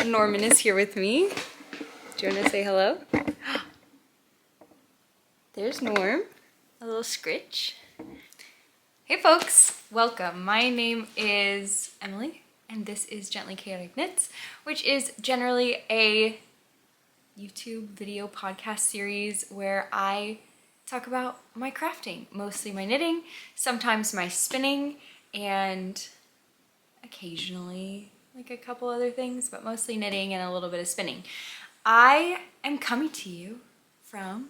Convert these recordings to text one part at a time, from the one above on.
Norman is here with me. Do you want to say hello? There's Norm, a little scritch. Hey folks, welcome. My name is Emily and this is Gently Chaotic Knits, which is generally a YouTube video podcast series where I talk about my crafting, mostly my knitting, sometimes my spinning, and occasionally like a couple other things, but mostly knitting and a little bit of spinning. I am coming to you from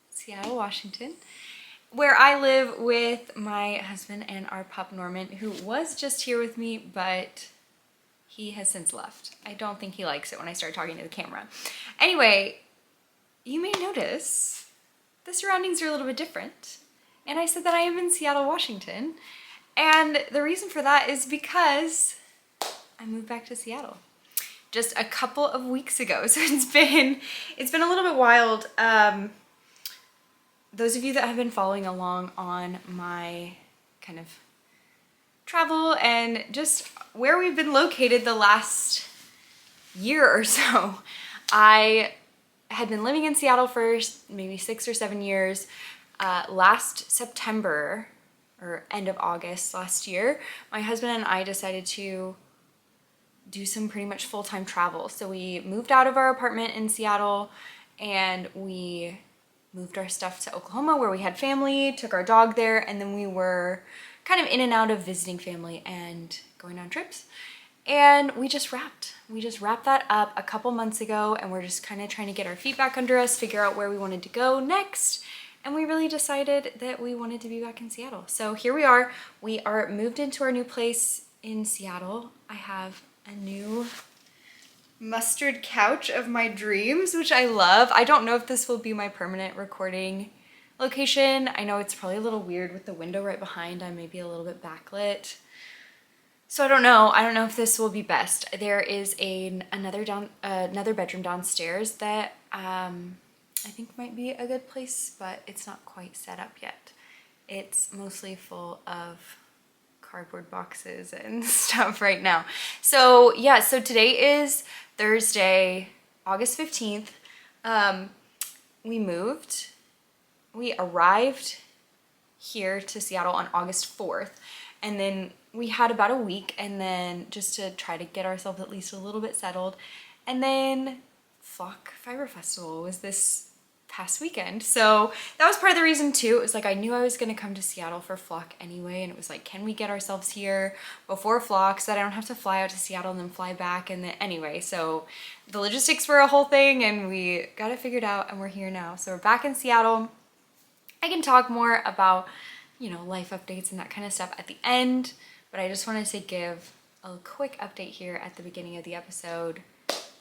Seattle, Washington, where I live with my husband and our pup Norman, who was just here with me, but he has since left. I don't think he likes it when I start talking to the camera. Anyway, you may notice the surroundings are a little bit different. And I said that I am in Seattle, Washington. And the reason for that is because I moved back to Seattle just a couple of weeks ago. So it's been a little bit wild. Those of you that have been following along on my kind of travel and just where we've been located the last year or so, I had been living in Seattle for maybe 6 or 7 years. Last September or end of August last year, my husband and I decided to do some pretty much full-time travel. So we moved out of our apartment in Seattle and we moved our stuff to Oklahoma where we had family, took our dog there, and then we were kind of in and out of visiting family and going on trips. And we just wrapped that up a couple months ago, and we're just kind of trying to get our feet back under us, figure out where we wanted to go next. And we really decided that we wanted to be back in Seattle. So here we are. We are moved into our new place in Seattle. I have a new mustard couch of my dreams, which I love. I don't know if this will be my permanent recording location. I know it's probably a little weird with the window right behind. I may be a little bit backlit. So I don't know if this will be best. There is another bedroom downstairs that I think might be a good place, but it's not quite set up yet. It's mostly full of cardboard boxes and stuff right now. So yeah, so today is Thursday, August 15th. We arrived here to Seattle on August 4th, and then we had about a week, and then just to try to get ourselves at least a little bit settled. And then Flock Fiber Festival was this past weekend. So that was part of the reason too. It was like I knew I was gonna come to Seattle for Flock anyway, and it was like, can we get ourselves here before Flock so that I don't have to fly out to Seattle and then fly back? And then anyway, so the logistics were a whole thing and we got it figured out and we're here now. So we're back in Seattle. I can talk more about, you know, life updates and that kind of stuff at the end, but I just wanted to give a quick update here at the beginning of the episode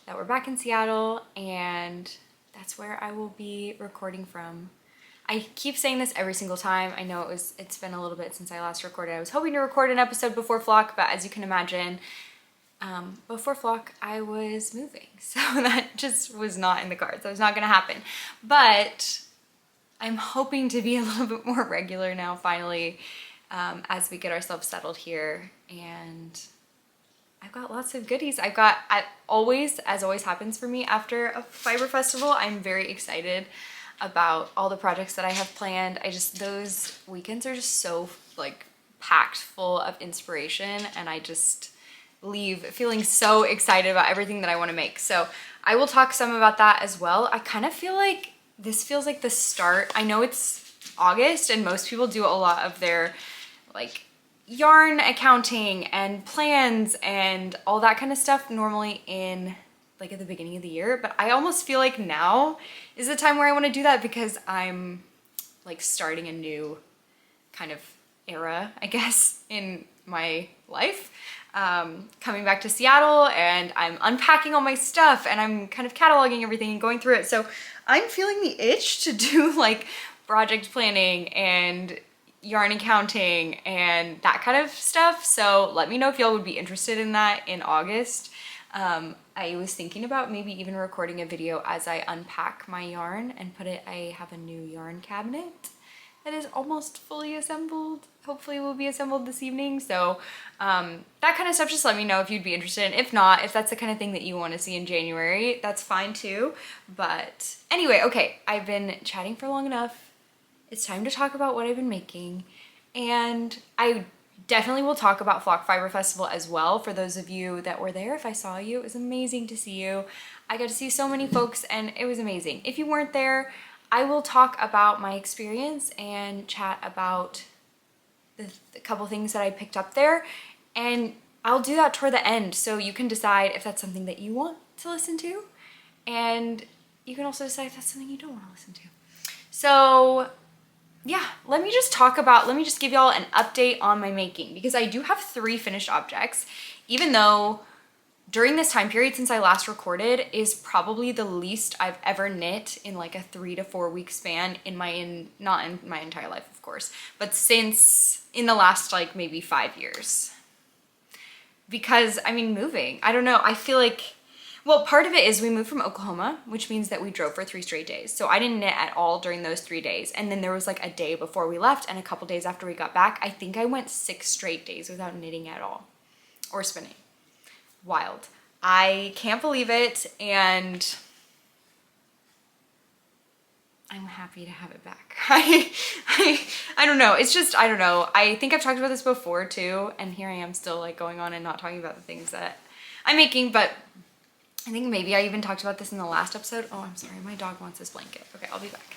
that we're back in Seattle, and that's where I will be recording from. I keep saying this every single time. I know it's been a little bit since I last recorded. I was hoping to record an episode before Flock, but as you can imagine, before Flock I was moving, so that just was not in the cards. That was not gonna happen. But I'm hoping to be a little bit more regular now finally, as we get ourselves settled here. And I've got lots of goodies. As always happens for me after a fiber festival, I'm very excited about all the projects that I have planned. Those weekends are just so like packed full of inspiration, and I just leave feeling so excited about everything that I want to make. So I will talk some about that as well. I kind of feel like this feels like the start. I know it's August and most people do a lot of their like yarn accounting and plans and all that kind of stuff normally in like at the beginning of the year, but I almost feel like now is the time where I want to do that because I'm like starting a new kind of era, I guess, in my life. Coming back to Seattle and I'm unpacking all my stuff and I'm kind of cataloging everything and going through it. So I'm feeling the itch to do like project planning and yarn accounting and that kind of stuff. So let me know if y'all would be interested in that in August. I was thinking about maybe even recording a video as I unpack my yarn and I have a new yarn cabinet that is almost fully assembled. Hopefully will be assembled this evening. So that kind of stuff, just let me know if you'd be interested. If not, if that's the kind of thing that you want to see in January, that's fine too. But anyway, okay, I've been chatting for long enough. It's time to talk about what I've been making. And I definitely will talk about Flock Fiber Festival as well. For those of you that were there, if I saw you, it was amazing to see you. I got to see so many folks and it was amazing. If you weren't there, I will talk about my experience and chat about the couple things that I picked up there, and I'll do that toward the end so you can decide if that's something that you want to listen to, and you can also decide if that's something you don't want to listen to. So yeah, let me just give y'all an update on my making, because I do have 3 finished objects, even though during this time period since I last recorded is probably the least I've ever knit in like a 3 to 4 week span not in my entire life, of course, but since in the last like maybe 5 years. Because I mean, moving, I don't know, I feel like, well, part of it is we moved from Oklahoma, which means that we drove for 3 straight days. So I didn't knit at all during those 3 days. And then there was like a day before we left and a couple days after we got back. I think I went 6 straight days without knitting at all or spinning. Wild. I can't believe it, and I'm happy to have it back. I don't know. It's just, I don't know. I think I've talked about this before too, and here I am still like going on and not talking about the things that I'm making, but I think maybe I even talked about this in the last episode. Oh, I'm sorry. My dog wants this blanket. Okay, I'll be back.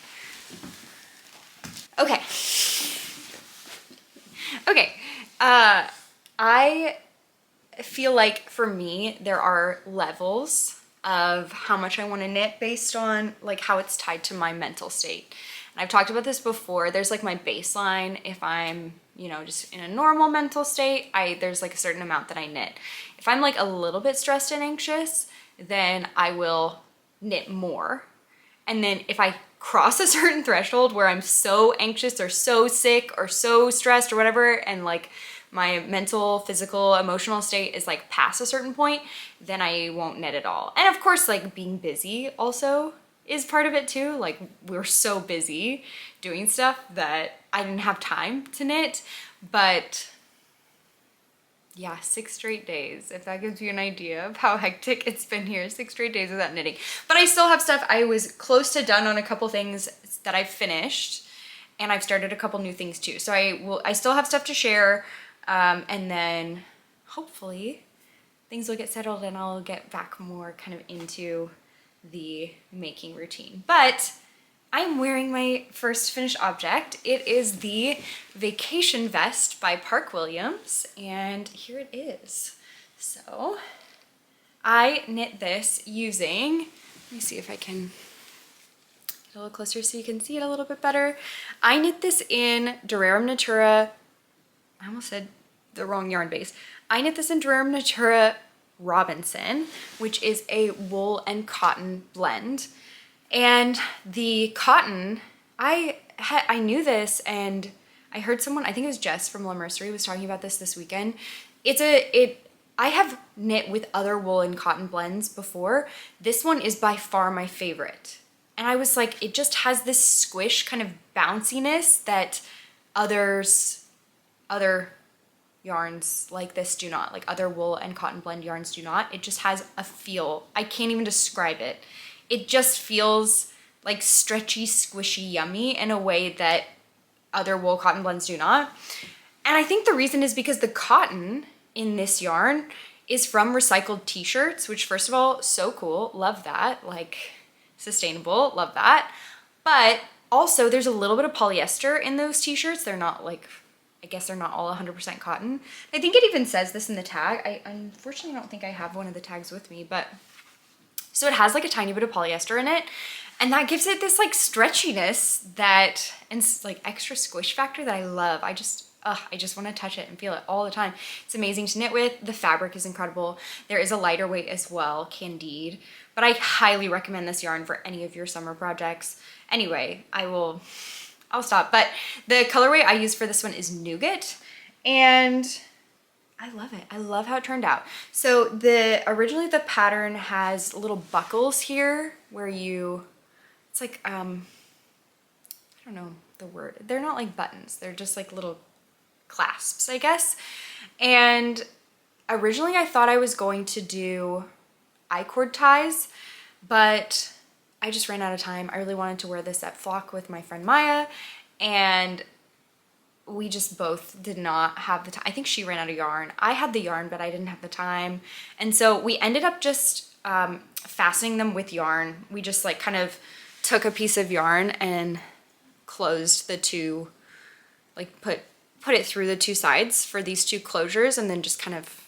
Okay. Okay. I feel like for me, there are levels of how much I want to knit based on like how it's tied to my mental state. And I've talked about this before. There's like my baseline. If I'm, you know, just in a normal mental state, there's like a certain amount that I knit. If I'm like a little bit stressed and anxious, then I will knit more. And then if I cross a certain threshold where I'm so anxious or so sick or so stressed or whatever, and like my mental, physical, emotional state is like past a certain point, then I won't knit at all. And of course, like being busy also is part of it too. Like we're so busy doing stuff that I didn't have time to knit. But yeah, 6 straight days, if that gives you an idea of how hectic it's been here, 6 straight days without knitting. But I still have stuff. I was close to done on a couple things that I've finished, and I've started a couple new things too. So I still have stuff to share. And then hopefully things will get settled and I'll get back more kind of into the making routine. But I'm wearing my first finished object. It is the Vacation Vest by Park Williams, and here it is. So I knit this using, let me see if I can get a little closer so you can see it a little bit better. I knit this in Rerum Natura, I almost said the wrong yarn base. I knit this in Rerum Natura Robinson, which is a wool and cotton blend. And the cotton, I knew this, and I heard someone, I think it was Jess from La Mercerie, was talking about this weekend. I have knit with other wool and cotton blends before. This one is by far my favorite. And I was like, it just has this squish kind of bounciness that other yarns like this do not, like other wool and cotton blend yarns do not. It just has a feel, I can't even describe it. It just feels like stretchy, squishy, yummy in a way that other wool cotton blends do not. And I think the reason is because the cotton in this yarn is from recycled t-shirts, which first of all, so cool, love that, like sustainable, love that. But also there's a little bit of polyester in those t-shirts. They're not like, I guess they're not all 100% cotton. I think it even says this in the tag. I unfortunately don't think I have one of the tags with me, but so it has like a tiny bit of polyester in it, and that gives it this like stretchiness that, and like extra squish factor that I love. I just want to touch it and feel it all the time. It's amazing to knit with. The fabric is incredible. There is a lighter weight as well, Candide, but I highly recommend this yarn for any of your summer projects. Anyway, I'll stop. But the colorway I use for this one is Nougat, and I love it. I love how it turned out. So originally the pattern has little buckles here where it's like, I don't know, the word. They're not like buttons. They're just like little clasps, I guess. And originally I thought I was going to do I-cord ties, but I just ran out of time. I really wanted to wear this at Flock with my friend Maya, and we just both did not have the time. I think she ran out of yarn. I had the yarn, but I didn't have the time. And so we ended up just fastening them with yarn. We just like kind of took a piece of yarn and closed the two, like put it through the two sides for these two closures, and then just kind of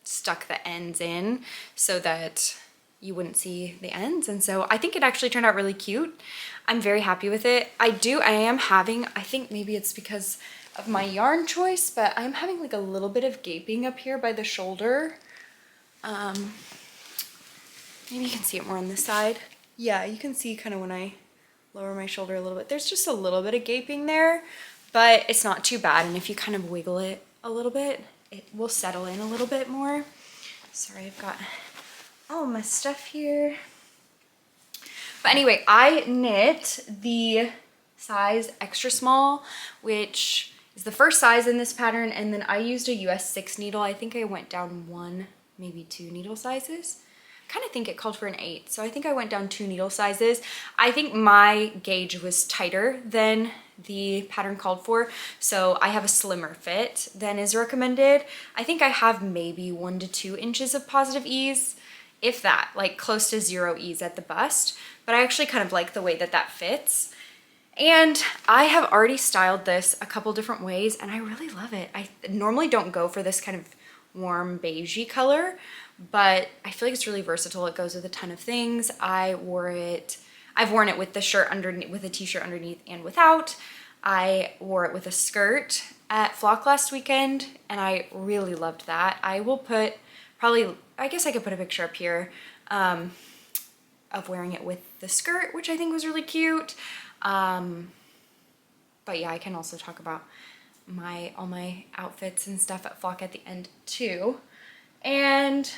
stuck the ends in so that you wouldn't see the ends. And so I think it actually turned out really cute. I'm very happy with it. I am having, I think maybe it's because of my yarn choice, but I'm having like a little bit of gaping up here by the shoulder. Maybe you can see it more on this side. Yeah, you can see kind of when I lower my shoulder a little bit, there's just a little bit of gaping there, but it's not too bad. And if you kind of wiggle it a little bit, it will settle in a little bit more. Sorry, I've got all my stuff here. But anyway, I knit the size extra small, which is the first size in this pattern, and then I used a US 6 needle. I think I went down 1, maybe 2 needle sizes. I kind of think it called for an 8, so I think I went down 2 needle sizes. I think my gauge was tighter than the pattern called for, so I have a slimmer fit than is recommended. I think I have maybe 1 to 2 inches of positive ease, if that, like close to 0 ease at the bust, but I actually kind of like the way that that fits. And I have already styled this a couple different ways, and I really love it. I normally don't go for this kind of warm beigey color, but I feel like it's really versatile. It goes with a ton of things. I've worn it with the shirt underneath, with a t-shirt underneath and without. I wore it with a skirt at Flock last weekend, and I really loved that. I will put I guess I could put a picture up here of wearing it with the skirt, which I think was really cute. But yeah, I can also talk about all my outfits and stuff at Flock at the end too. And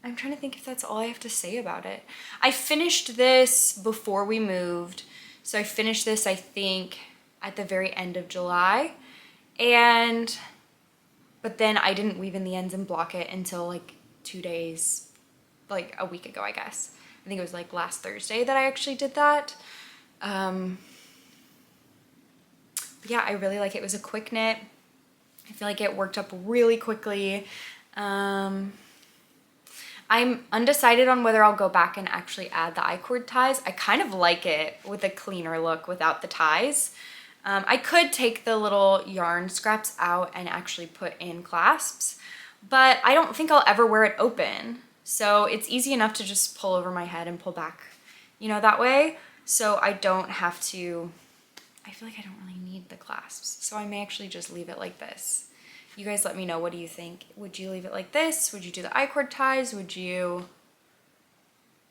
I'm trying to think if that's all I have to say about it. I finished this before we moved. So I finished this, I think, at the very end of July. But then I didn't weave in the ends and block it until like 2 days, like a week ago, I guess. I think it was like last Thursday that I actually did that. But yeah, I really like it. It was a quick knit. I feel like it worked up really quickly. I'm undecided on whether I'll go back and actually add the I-cord ties. I kind of like it with a cleaner look without the ties. I could take the little yarn scraps out and actually put in clasps, but I don't think I'll ever wear it open. So it's easy enough to just pull over my head and pull back, that way. So I don't have to, I feel like I don't really need the clasps. So I may actually just leave it like this. You guys let me know, what do you think? Would you leave it like this? Would you do the I-cord ties? Would you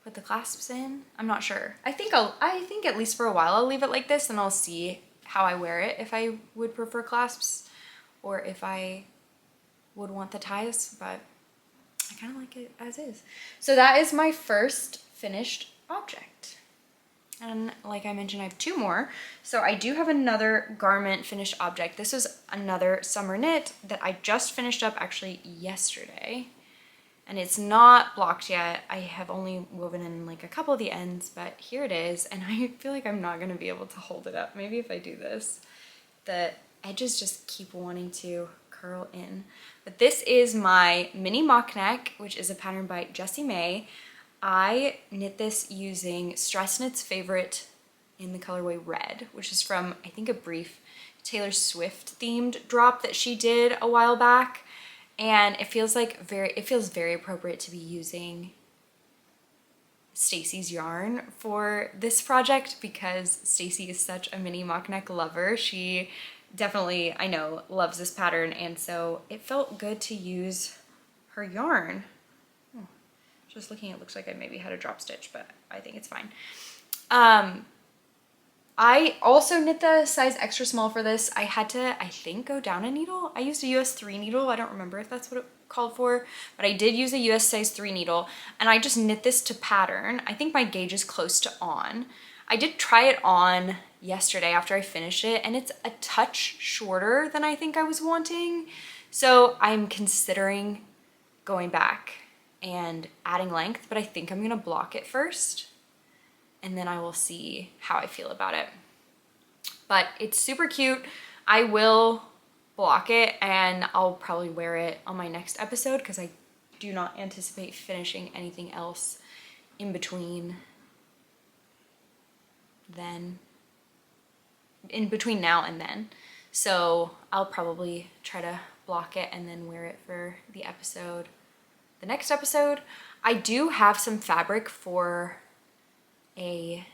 put the clasps in? I'm not sure. I think at least for a while I'll leave it like this, and I'll see how I wear it, if I would prefer clasps or if I would want the ties, but I kind of like it as is. So that is my first finished object. And like I mentioned, I have 2 more. So I do have another garment finished object. This is another summer knit that I just finished up actually yesterday. And it's not blocked yet. I have only woven in like a couple of the ends, but here it is. And I feel like I'm not gonna be able to hold it up. Maybe if I do this, the edges just keep wanting to curl in. But this is my mini mock neck, which is a pattern by Jessie May. I knit this using Stress Knit's favorite in the colorway Red, which is from, I think, a brief Taylor Swift themed drop that she did a while back. And it feels very appropriate to be using Stacy's yarn for this project because Stacy is such a mini mock neck lover. She definitely, I know, loves this pattern, and so it felt good to use her yarn. Just looking, it looks like I maybe had a drop stitch, but I think it's fine. I also knit the size extra small for this. I had to, I think, go down a needle. I used a US 3 needle. I don't remember if that's what it called for, but I did use a US size 3 needle, and I just knit this to pattern. I think my gauge is close to on. I did try it on yesterday after I finished it, and it's a touch shorter than I think I was wanting. So I'm considering going back and adding length, but I think I'm gonna block it first, and then I will see how I feel about it. But it's super cute. I will block it, and I'll probably wear it on my next episode because I do not anticipate finishing anything else in between now and then. So I'll probably try to block it and then wear it for the next episode. I do have some fabric for actually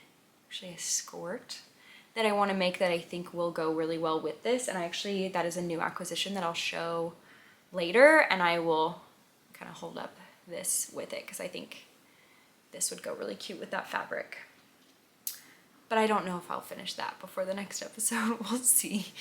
a skirt that I want to make that I think will go really well with this. And that is a new acquisition that I'll show later, and I will kind of hold up this with it because I think this would go really cute with that fabric. But I don't know if I'll finish that before the next episode. We'll see.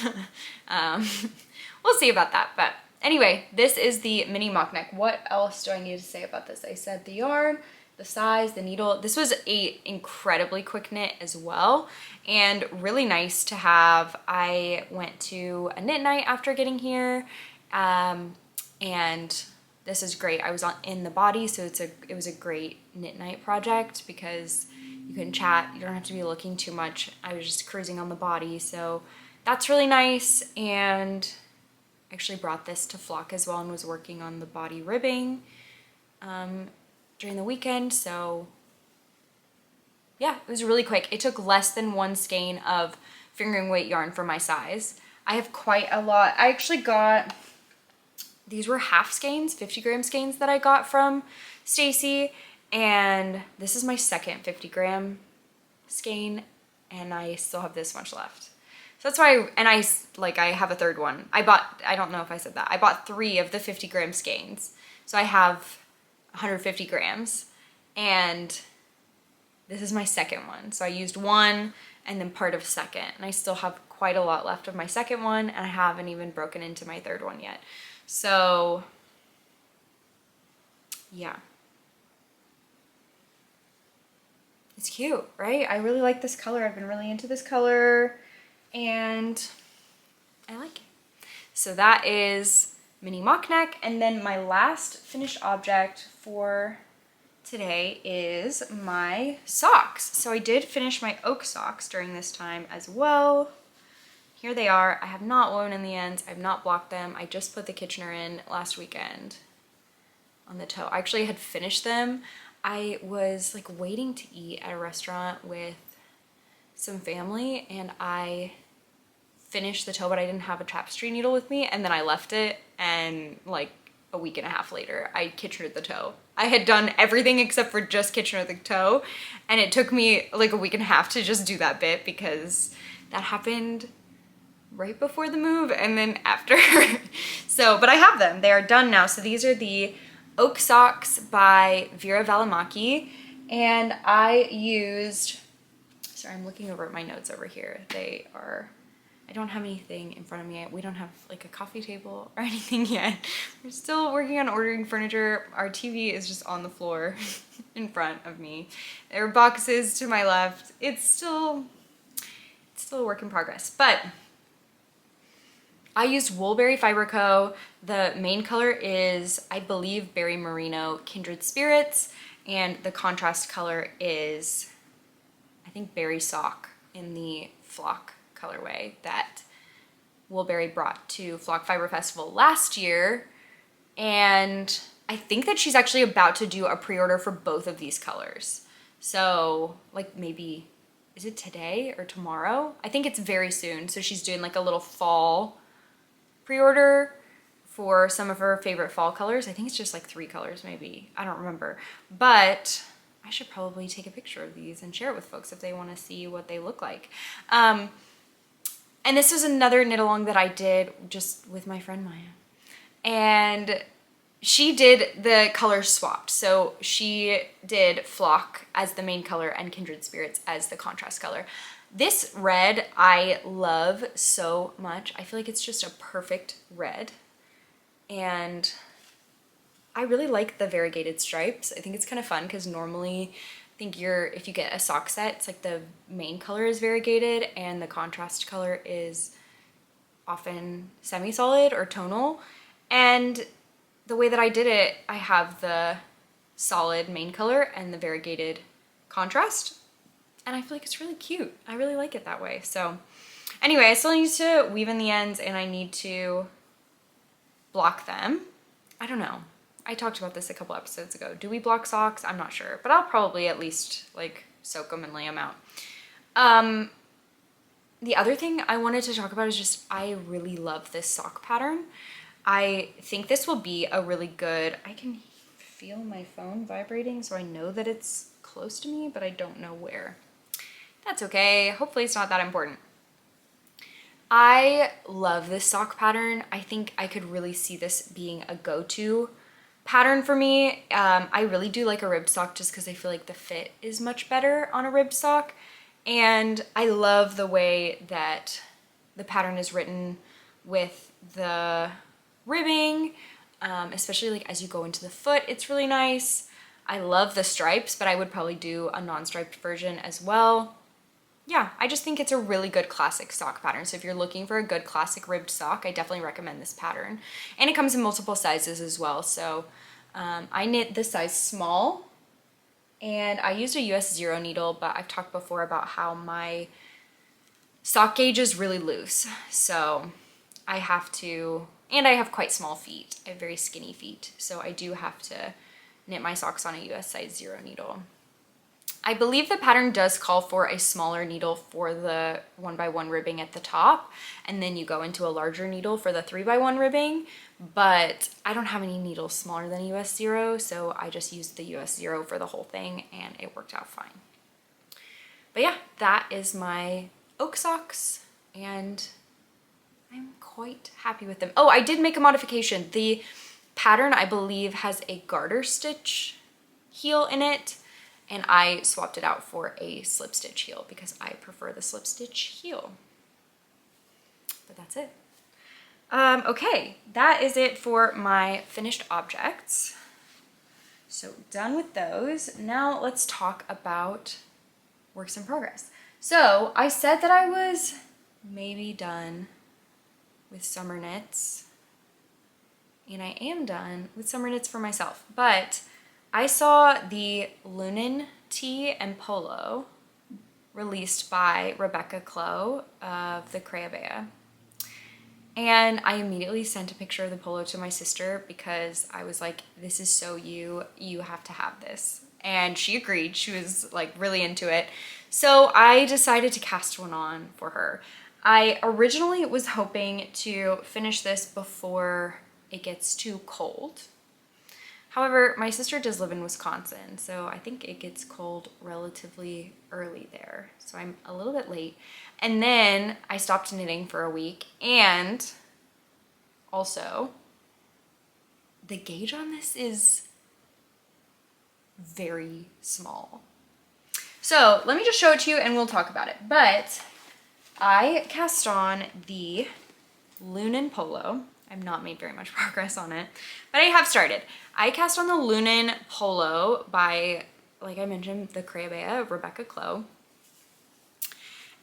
We'll see about that. But anyway, this is the mini mock neck. What else do I need to say about this? I said the yarn, the size, the needle. This was an incredibly quick knit as well, and really nice to have. I went to a knit night after getting here, and this is great. I was in the body, so it was a great knit night project because you can chat, you don't have to be looking too much. I was just cruising on the body, so that's really nice. And I actually brought this to flock as well and was working on the body ribbing during the weekend. So yeah, it was really quick. It took less than 1 skein of fingering weight yarn for my size. I have quite a lot. I actually got, these were half skeins, 50-gram skeins that I got from Stacy. And this is my second 50-gram skein, and I still have this much left. So that's why, I have a third one. I don't know if I said that. I bought 3 of the 50-gram skeins. So I have 150 grams, and this is my second one. So I used one and then part of second, and I still have quite a lot left of my second one, and I haven't even broken into my third one yet. So yeah. It's cute, right? I really like this color. I've been really into this color, and I like it. So that is mini mock neck. And then my last finished object for today is my socks. So I did finish my oak socks during this time as well. Here they are. I have not woven in the ends. I've not blocked them. I just put the Kitchener in last weekend on the toe. I actually had finished them. I was waiting to eat at a restaurant with some family, and I finished the toe, but I didn't have a tapestry needle with me, and then I left it, and a week and a half later I Kitchenered the toe. I had done everything except for just Kitchener the toe, and it took me a week and a half to just do that bit because that happened right before the move and then after. So, but I have them. They are done now. So these are the Oak Socks by Veera Välimäki, and I used, sorry, I'm looking over at my notes over here. They are, I don't have anything in front of me. We don't have a coffee table or anything yet. We're still working on ordering furniture. Our TV is just on the floor in front of me. There are boxes to my left. It's still a work in progress, but I used Woolberry Fiber Co. The main color is, I believe, Berry Merino Kindred Spirits, and the contrast color is, I think, Berry Sock in the Flock colorway that Woolberry brought to Flock Fiber Festival last year. And I think that she's actually about to do a pre-order for both of these colors. So maybe, is it today or tomorrow? I think it's very soon. So she's doing a little fall pre-order for some of her favorite fall colors. I think it's just 3 colors maybe. I don't remember. But I should probably take a picture of these and share it with folks if they want to see what they look like. And this is another knit along that I did just with my friend Maya. And she did the colors swapped. So she did Flock as the main color and Kindred Spirits as the contrast color. This red I love so much. I feel like it's just a perfect red. And I really like the variegated stripes. I think it's kind of fun because normally think if you get a sock set, it's like the main color is variegated and the contrast color is often semi-solid or tonal. And the way that I did it, I have the solid main color and the variegated contrast. And I feel like it's really cute. I really like it that way. So anyway, I still need to weave in the ends and I need to block them. I don't know. I talked about this a couple episodes ago. Do we block socks? I'm not sure, but I'll probably at least like soak them and lay them out. The other thing I wanted to talk about is just, I really love this sock pattern. I think this will be a really good, I can feel my phone vibrating, so I know that it's close to me, but I don't know where. That's okay. Hopefully it's not that important. I love this sock pattern. I think I could really see this being a go-to pattern for me. I really do like a ribbed sock just because I feel like the fit is much better on a ribbed sock. And I love the way that the pattern is written with the ribbing, especially like as you go into the foot, it's really nice. I love the stripes, but I would probably do a non-striped version as well. Yeah, I just think it's a really good classic sock pattern. So if you're looking for a good classic ribbed sock, I definitely recommend this pattern. And it comes in multiple sizes as well. So I knit this size small. And I used a US 0 needle, but I've talked before about how my sock gauge is really loose. So I have to, and I have quite small feet. I have very skinny feet. So I do have to knit my socks on a US size 0 needle. I believe the pattern does call for a smaller needle for the 1x1 ribbing at the top, and then you go into a larger needle for the 3x1 ribbing, but I don't have any needles smaller than US 0, so I just used the US 0 for the whole thing and it worked out fine. But yeah, that is my oak socks and I'm quite happy with them. Oh, I did make a modification. The pattern, I believe, has a garter stitch heel in it, and I swapped it out for a slip stitch heel because I prefer the slip stitch heel. But that's it. Okay, that is it for my finished objects. So done with those. Now let's talk about works in progress. So I said that I was maybe done with summer knits, and I am done with summer knits for myself, but I saw the Lunan tee and polo released by Rebecca Clow of the Creabea. And I immediately sent a picture of the polo to my sister because I was like, this is so you have to have this. And she agreed. She was like really into it. So I decided to cast one on for her. I originally was hoping to finish this before it gets too cold. However, my sister does live in Wisconsin, so I think it gets cold relatively early there. So I'm a little bit late. And then I stopped knitting for a week, and also the gauge on this is very small. So let me just show it to you and we'll talk about it. But I cast on the Lunan polo. I've not made very much progress on it, but I have started. I cast on the Lunan polo by, like I mentioned, the Creabea of Rebecca Clow.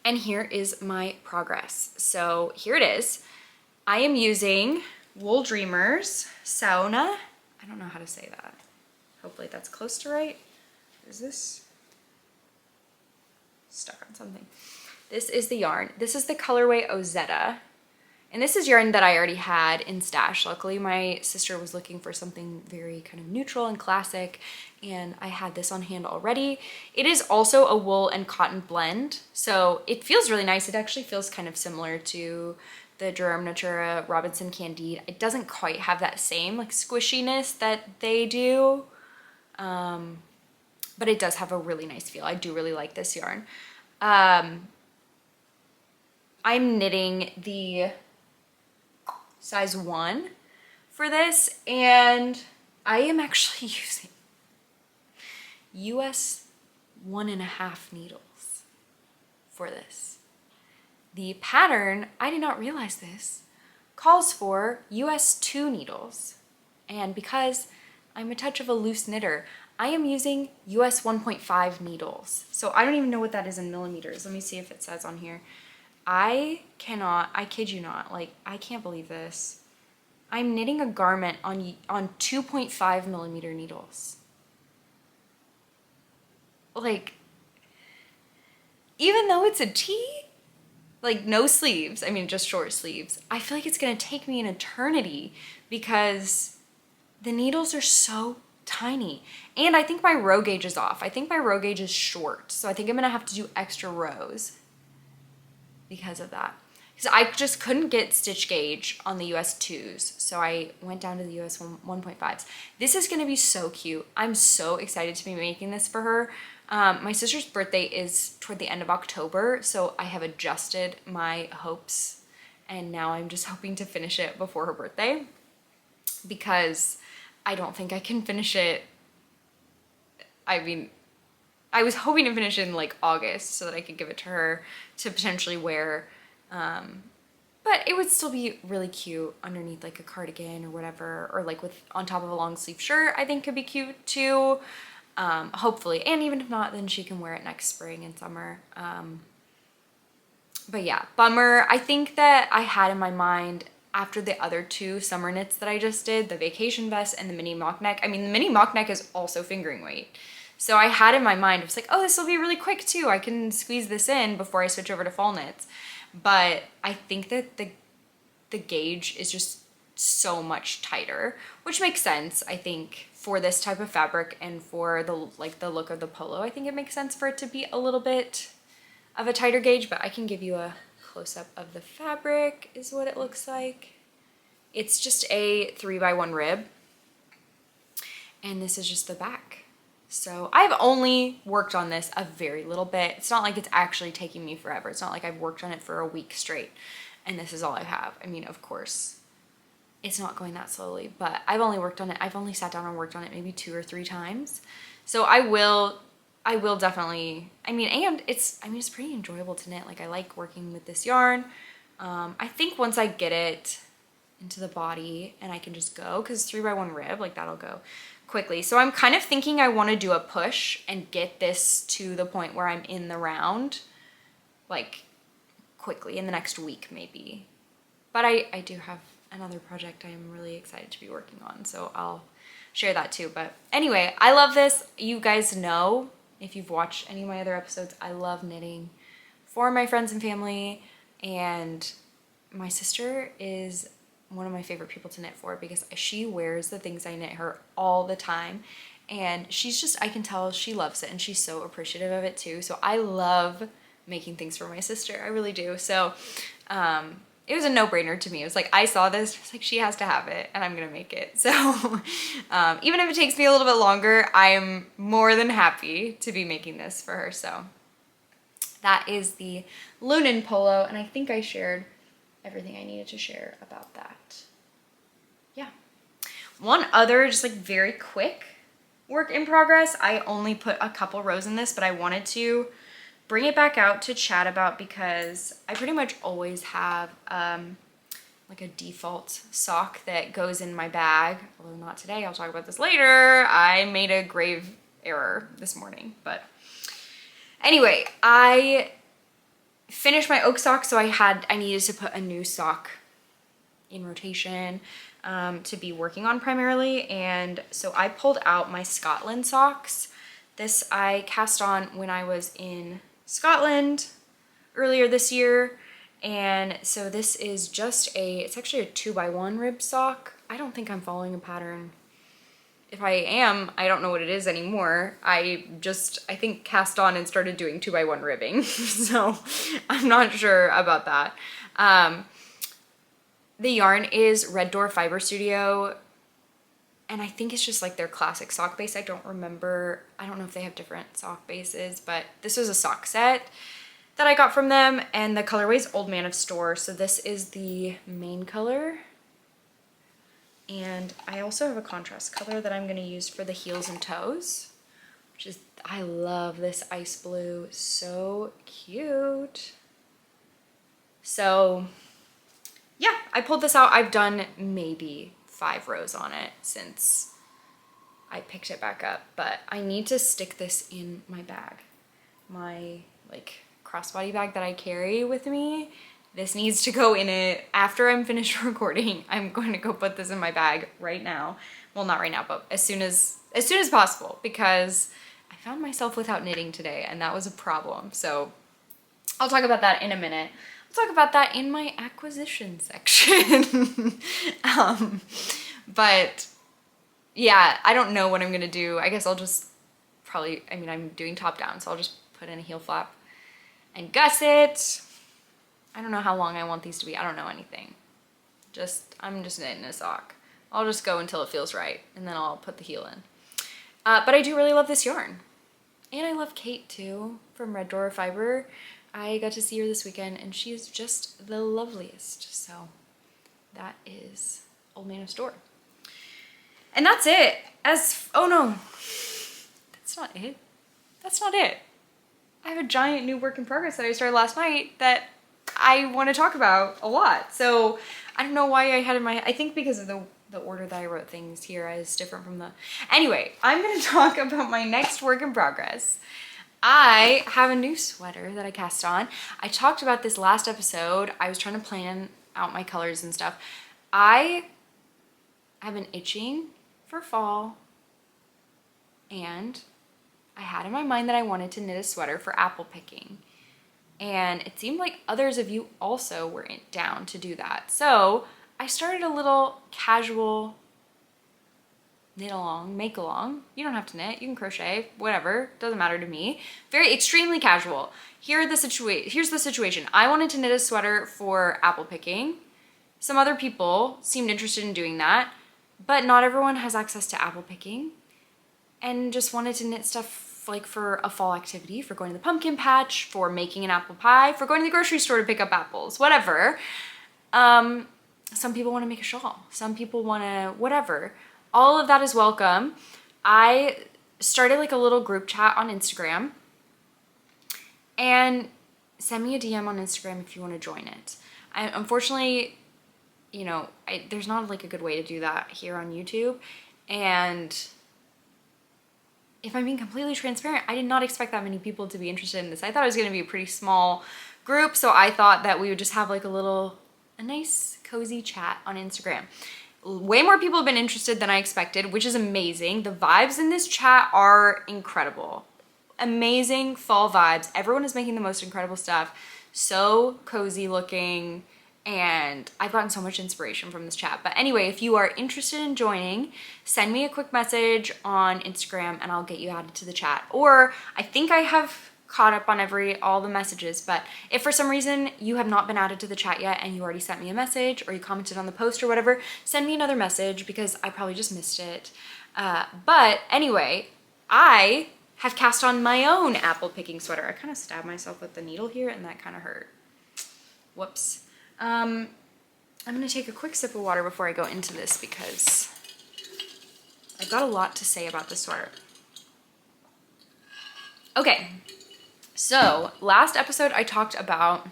And here is my progress. So here it is. I am using Wooldreamers Sanoa. I don't know how to say that. Hopefully that's close to right. Is this stuck on something? This is the yarn. This is the colorway Ozetta. And this is yarn that I already had in stash. Luckily, my sister was looking for something very kind of neutral and classic, and I had this on hand already. It is also a wool and cotton blend, so it feels really nice. It actually feels kind of similar to the Rerum Natura Robinson Candide. It doesn't quite have that same like squishiness that they do, but it does have a really nice feel. I do really like this yarn. I'm knitting the size 1 for this, and I am actually using US 1.5 needles for this. The pattern, I did not realize this, calls for US 2 needles, and because I'm a touch of a loose knitter, I am using US 1.5 needles. So I don't even know what that is in millimeters. Let me see if it says on here. I kid you not, like, I can't believe this. I'm knitting a garment on 2.5 millimeter needles. Like, even though it's a tee, like no sleeves, I mean just short sleeves, I feel like it's gonna take me an eternity because the needles are so tiny. And I think my row gauge is off. I think my row gauge is short, so I think I'm gonna have to do extra rows because of that. Because I just couldn't get stitch gauge on the US 2s, so I went down to the US 1.5s. This is gonna be so cute. I'm so excited to be making this for her. My sister's birthday is toward the end of October, so I have adjusted my hopes, and now I'm just hoping to finish it before her birthday because I don't think I can finish it. I mean, I was hoping to finish it in like August so that I could give it to her to potentially wear, but it would still be really cute underneath like a cardigan or whatever, or like with on top of a long sleeve shirt. I think could be cute too. Hopefully, and even if not, then she can wear it next spring and summer. But yeah, bummer. I think that I had in my mind after the other two summer knits that I just did, the vacation vest and the mini mock neck. I mean, the mini mock neck is also fingering weight. So I had in my mind, it was like, oh, this will be really quick too. I can squeeze this in before I switch over to fall knits. But I think that the gauge is just so much tighter, which makes sense. I think for this type of fabric and for the look of the polo, I think it makes sense for it to be a little bit of a tighter gauge, but I can give you a close-up of the fabric is what it looks like. It's just a 3x1 rib, and this is just the back. So I've only worked on this a very little bit. It's not like it's actually taking me forever. It's not like I've worked on it for a week straight and this is all I have. I mean, of course, it's not going that slowly, but I've only worked on it. I've only sat down and worked on it maybe 2 or 3 times. So I will definitely, and it's pretty enjoyable to knit. Like, I like working with this yarn. I think once I get it into the body and I can just go, because 3x1 rib, like that'll go quickly. So I'm kind of thinking I want to do a push and get this to the point where I'm in the round, like quickly in the next week maybe. But I do have another project I am really excited to be working on, so I'll share that too. But anyway, I love this. You guys know, if you've watched any of my other episodes, I love knitting for my friends and family, and my sister is one of my favorite people to knit for because she wears the things I knit her all the time, and she's just, I can tell she loves it, and she's so appreciative of it too. So I love making things for my sister. I really do. So it was a no-brainer to me. It was like, I saw this, it's like, she has to have it and I'm gonna make it. So even if it takes me a little bit longer, I'm more than happy to be making this for her. So that is the Lunan polo, and I think I shared everything I needed to share about that. Yeah. One other just like very quick work in progress. I only put a couple rows in this, but I wanted to bring it back out to chat about because I pretty much always have like a default sock that goes in my bag, although not today. I'll talk about this later. I made a grave error this morning, but anyway, I finished my oak sock, so I needed to put a new sock in rotation to be working on primarily, and so I pulled out my Scotland socks. This I cast on when I was in Scotland earlier this year, and so this is just it's actually a 2x1 rib sock. I don't think I'm following a pattern. If I am, I don't know what it is anymore. I think cast on and started doing 2x1 ribbing, so I'm not sure about that. The yarn is Red Door Fiber Studio, and I think it's just like their classic sock base. I don't know if they have different sock bases, but this was a sock set that I got from them, and the colorway is Old Man of Storr. So this is the main color, and I also have a contrast color that I'm going to use for the heels and toes, which is, I love this ice blue, so cute. So yeah, I pulled this out. I've done maybe 5 rows on it since I picked it back up, but I need to stick this in my bag. My like crossbody bag that I carry with me. This needs to go in it. After I'm finished recording, I'm going to go put this in my bag right now. Well, not right now, but as soon as possible, because I found myself without knitting today and that was a problem. So I'll talk about that in a minute. I'll talk about that in my acquisition section. But yeah, I don't know what I'm gonna do. I guess I'll just probably, I mean, I'm doing top down, so I'll just put in a heel flap and gusset. I don't know how long I want these to be. I don't know anything. I'm just knitting a sock. I'll just go until it feels right, and then I'll put the heel in. But I do really love this yarn. And I love Kate too, from Red Door Fiber. I got to see her this weekend, and she is just the loveliest. So that is Old Man of Storr. And that's it. Oh no, that's not it. That's not it. I have a giant new work in progress that I started last night that I want to talk about a lot. So I don't know why I had in my, I think because of the order that I wrote things here is different from the, anyway, I'm going to talk about my next work in progress. I have a new sweater that I cast on. I talked about this last episode. I was trying to plan out my colors and stuff. I have been itching for fall, and I had in my mind that I wanted to knit a sweater for apple picking. And it seemed like others of you also were down to do that. So I started a little casual knit along, make along. You don't have to knit, you can crochet, whatever, doesn't matter to me. Very extremely casual. Here's the situation. I wanted to knit a sweater for apple picking. Some other people seemed interested in doing that, but not everyone has access to apple picking, and just wanted to knit stuff like for a fall activity, for going to the pumpkin patch, for making an apple pie, for going to the grocery store to pick up apples, whatever. Some people want to make a shawl. Some people want to whatever. All of that is welcome. I started like a little group chat on Instagram, and send me a DM on Instagram if you want to join it. Unfortunately, you know, there's not like a good way to do that here on YouTube. And if I'm being completely transparent, I did not expect that many people to be interested in this. I thought it was going to be a pretty small group, so I thought that we would just have like a nice cozy chat on Instagram. Way more people have been interested than I expected, which is amazing. The vibes in this chat are incredible. Amazing fall vibes. Everyone is making the most incredible stuff. So cozy looking, and I've gotten so much inspiration from this chat. But anyway, if you are interested in joining, send me a quick message on Instagram and I'll get you added to the chat. Or I think I have caught up on all the messages, but if for some reason you have not been added to the chat yet and you already sent me a message or you commented on the post or whatever, send me another message because I probably just missed it. But anyway, I have cast on my own apple picking sweater. I kind of stabbed myself with the needle here and that kind of hurt. Whoops. I'm gonna take a quick sip of water before I go into this because I've got a lot to say about this sweater. Okay, so last episode I talked about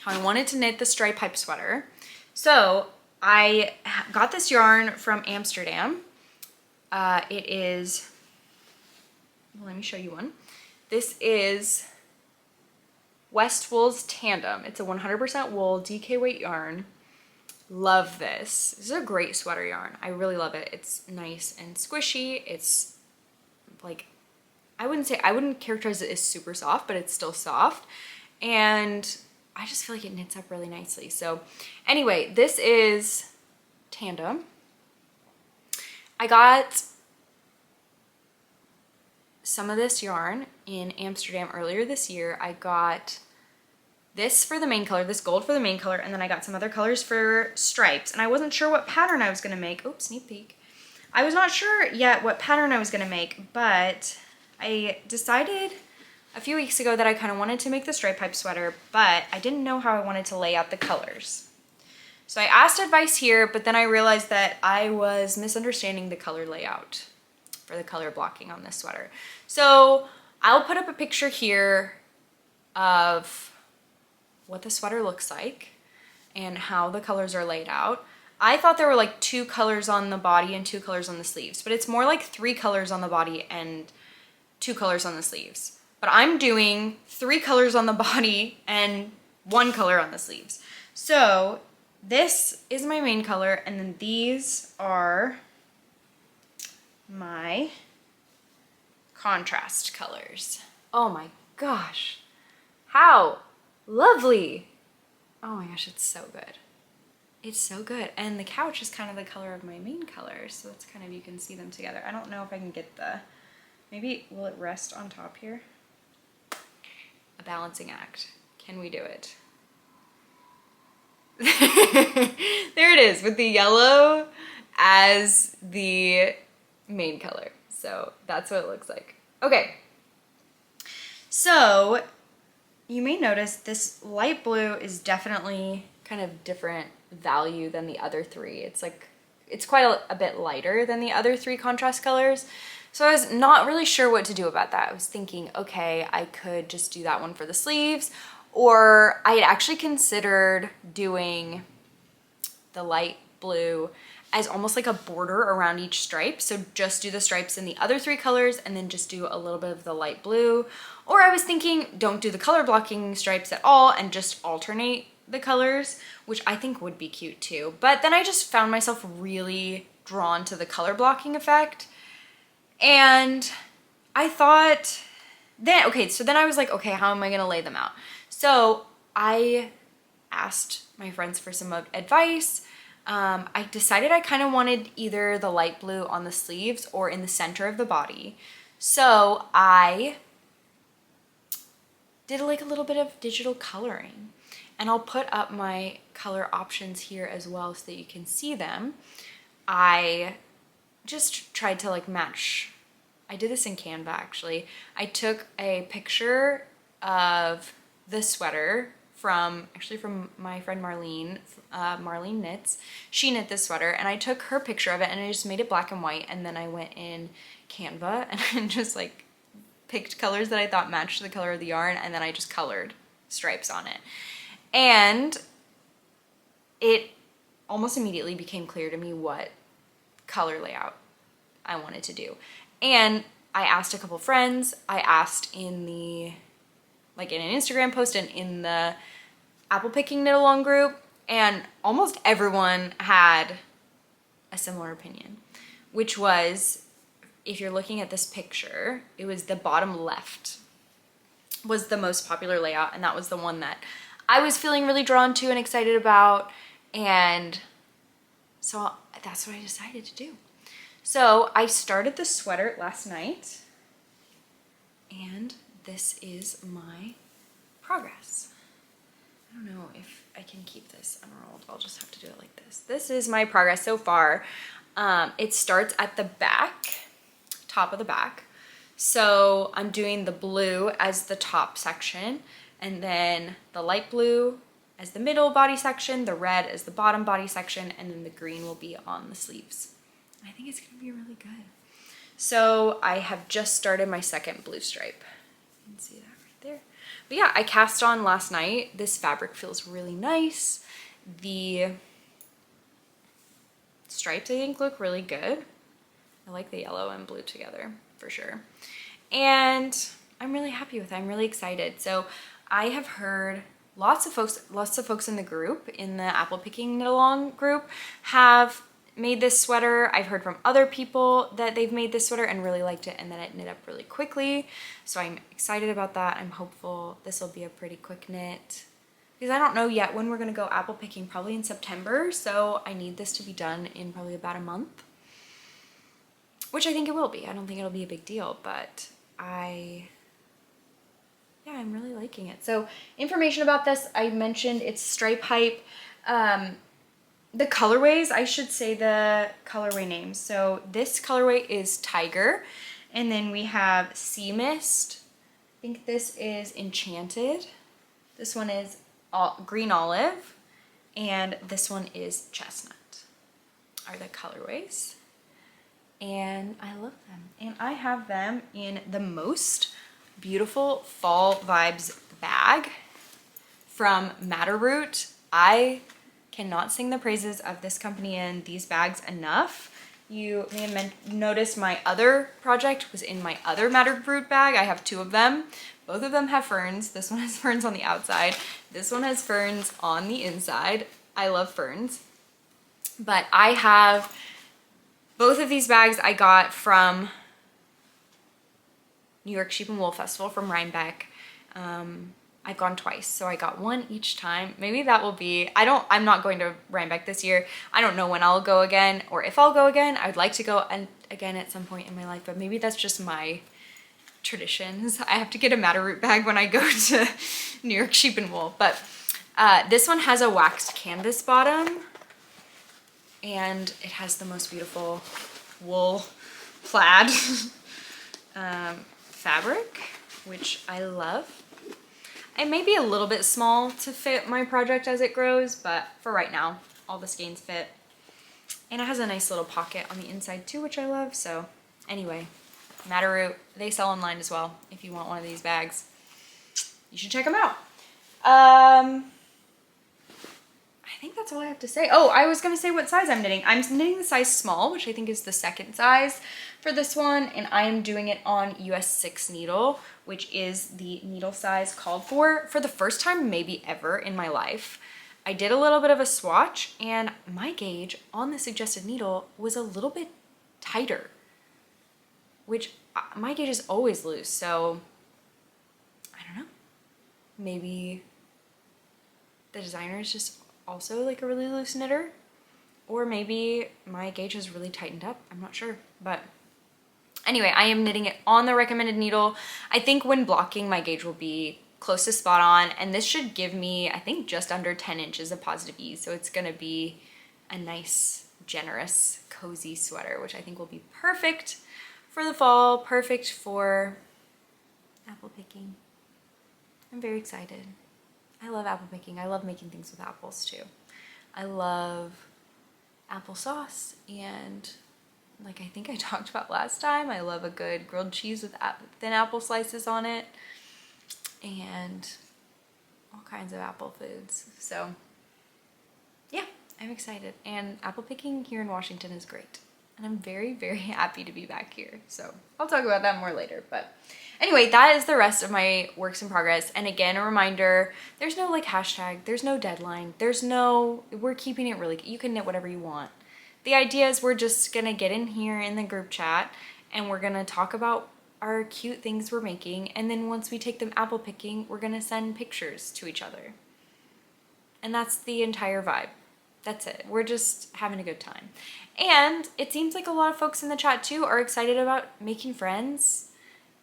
how I wanted to knit the stripe pipe sweater. So I got this yarn from Amsterdam. It is, well, let me show you one. This is West Wool's Tandem. It's a 100% wool DK weight yarn. Love this. This is a great sweater yarn. I really love it. It's nice and squishy. It's like, I wouldn't characterize it as super soft, but it's still soft. And I just feel like it knits up really nicely. So anyway, this is Tandem. I got some of this yarn in Amsterdam earlier this year. I got this for the main color, this gold for the main color, and then I got some other colors for stripes. And I wasn't sure what pattern I was gonna make. Oops, sneak peek. I was not sure yet what pattern I was gonna make, but I decided a few weeks ago that I kind of wanted to make the stripe pipe sweater, but I didn't know how I wanted to lay out the colors. So I asked advice here, but then I realized that I was misunderstanding the color layout for the color blocking on this sweater. So I'll put up a picture here of what the sweater looks like and how the colors are laid out. I thought there were like 2 colors on the body and 2 colors on the sleeves, but it's more like 3 colors on the body and 2 colors on the sleeves. But I'm doing 3 colors on the body and 1 color on the sleeves. So this is my main color, and then these are my contrast colors. Oh my gosh, how lovely. Oh my gosh, it's so good. It's so good. And the couch is kind of the color of my main color, so it's kind of, you can see them together. I don't know if I can get the, maybe, will it rest on top here? A balancing act. Can we do it? There it is, with the yellow as the main color. So that's what it looks like. Okay. So you may notice this light blue is definitely kind of different value than the other 3. It's like, it's quite a bit lighter than the other 3 contrast colors. So I was not really sure what to do about that. I was thinking, okay, I could just do that one for the sleeves, or I had actually considered doing the light blue as almost like a border around each stripe. So just do the stripes in the other 3 colors and then just do a little bit of the light blue. Or I was thinking, don't do the color blocking stripes at all and just alternate the colors, which I think would be cute too. But then I just found myself really drawn to the color blocking effect. And I thought then, okay, so then I was like, okay, how am I gonna lay them out? So I asked my friends for some advice. I decided I kind of wanted either the light blue on the sleeves or in the center of the body. So I did like a little bit of digital coloring, and I'll put up my color options here as well so that you can see them. I just tried to like match. I did this in Canva actually. I took a picture of the sweater from my friend Marlene. Marlene knits. She knit this sweater, and I took her picture of it and I just made it black and white, and then I went in Canva and I just like picked colors that I thought matched the color of the yarn, and then I just colored stripes on it. And it almost immediately became clear to me what color layout I wanted to do. And I asked a couple friends, I asked in the, like in an Instagram post and in the apple picking knit along group, and almost everyone had a similar opinion, which was, if you're looking at this picture, it was the bottom left was the most popular layout, and that was the one that I was feeling really drawn to and excited about, and so that's what I decided to do. So I started the sweater last night, and this is my progress. I don't know if I can keep this unrolled. I'll just have to do it like this. This is my progress so far. It starts at the back, top of the back. So I'm doing the blue as the top section, and then the light blue as the middle body section, the red as the bottom body section, and then the green will be on the sleeves. I think it's gonna be really good. So I have just started my second blue stripe. You can see that right there. But yeah, I cast on last night. This fabric feels really nice. The stripes I think look really good. I like the yellow and blue together for sure. And I'm really happy with it. I'm really excited. So I have heard lots of folks in the group, in the apple picking knit along group, have made this sweater. I've heard from other people that they've made this sweater and really liked it, and that it knit up really quickly. So I'm excited about that. I'm hopeful this will be a pretty quick knit, because I don't know yet when we're gonna go apple picking, probably in September. So I need this to be done in probably about a month, which I think it will be. I don't think it'll be a big deal, but I'm really liking it. So information about this, I mentioned it's Stripe Hype. The colorways, I should say the colorway names. So this colorway is Tiger, and then we have Sea Mist. I think this is Enchanted. This one is Green Olive, and this one is Chestnut, are the colorways. And I love them. And I have them in the most beautiful fall vibes bag from Matterroot. I cannot sing the praises of this company and these bags enough. You may have noticed my other project was in my other Matterbrut bag. I have 2 of them. Both of them have ferns. This one has ferns on the outside. This one has ferns on the inside. I love ferns. But I have both of these bags I got from New York Sheep and Wool Festival from Rhinebeck. I've gone twice, so I got one each time. Maybe that will be, I'm not going to Rhinebeck this year. I don't know when I'll go again or if I'll go again. I would like to go again at some point in my life, but maybe that's just my traditions. I have to get a Matterbrut bag when I go to New York Sheep and Wool. But this one has a waxed canvas bottom, and it has the most beautiful wool plaid fabric, which I love. It may be a little bit small to fit my project as it grows, but for right now, all the skeins fit. And it has a nice little pocket on the inside too, which I love. So anyway, Matterbrut, they sell online as well. If you want one of these bags, you should check them out. I think that's all I have to say. Oh, I was going to say what size I'm knitting. I'm knitting the size small, which I think is the 2nd size for this one. And I am doing it on US 6 needle, which is the needle size called for the first time maybe ever in my life. I did a little bit of a swatch, and my gauge on the suggested needle was a little bit tighter, which my gauge is always loose. So I don't know, maybe the designer is just also like a really loose knitter, or maybe my gauge has really tightened up. I'm not sure, but anyway, I am knitting it on the recommended needle. I think when blocking, my gauge will be close to spot on, and this should give me, I think, just under 10 inches of positive ease. So it's gonna be a nice, generous, cozy sweater, which I think will be perfect for the fall, perfect for apple picking. I'm very excited. I love apple picking. I love making things with apples too. I love applesauce, and like I think I talked about last time, I love a good grilled cheese with thin apple slices on it, and all kinds of apple foods. So yeah, I'm excited. And apple picking here in Washington is great. And I'm very, very happy to be back here. So I'll talk about that more later. But anyway, that is the rest of my works in progress. And again, a reminder, there's no like hashtag, there's no deadline, we're keeping it really, you can knit whatever you want. The idea is we're just gonna get in here in the group chat and we're gonna talk about our cute things we're making. And then once we take them apple picking, we're gonna send pictures to each other. And that's the entire vibe. That's it. We're just having a good time. And it seems like a lot of folks in the chat too are excited about making friends.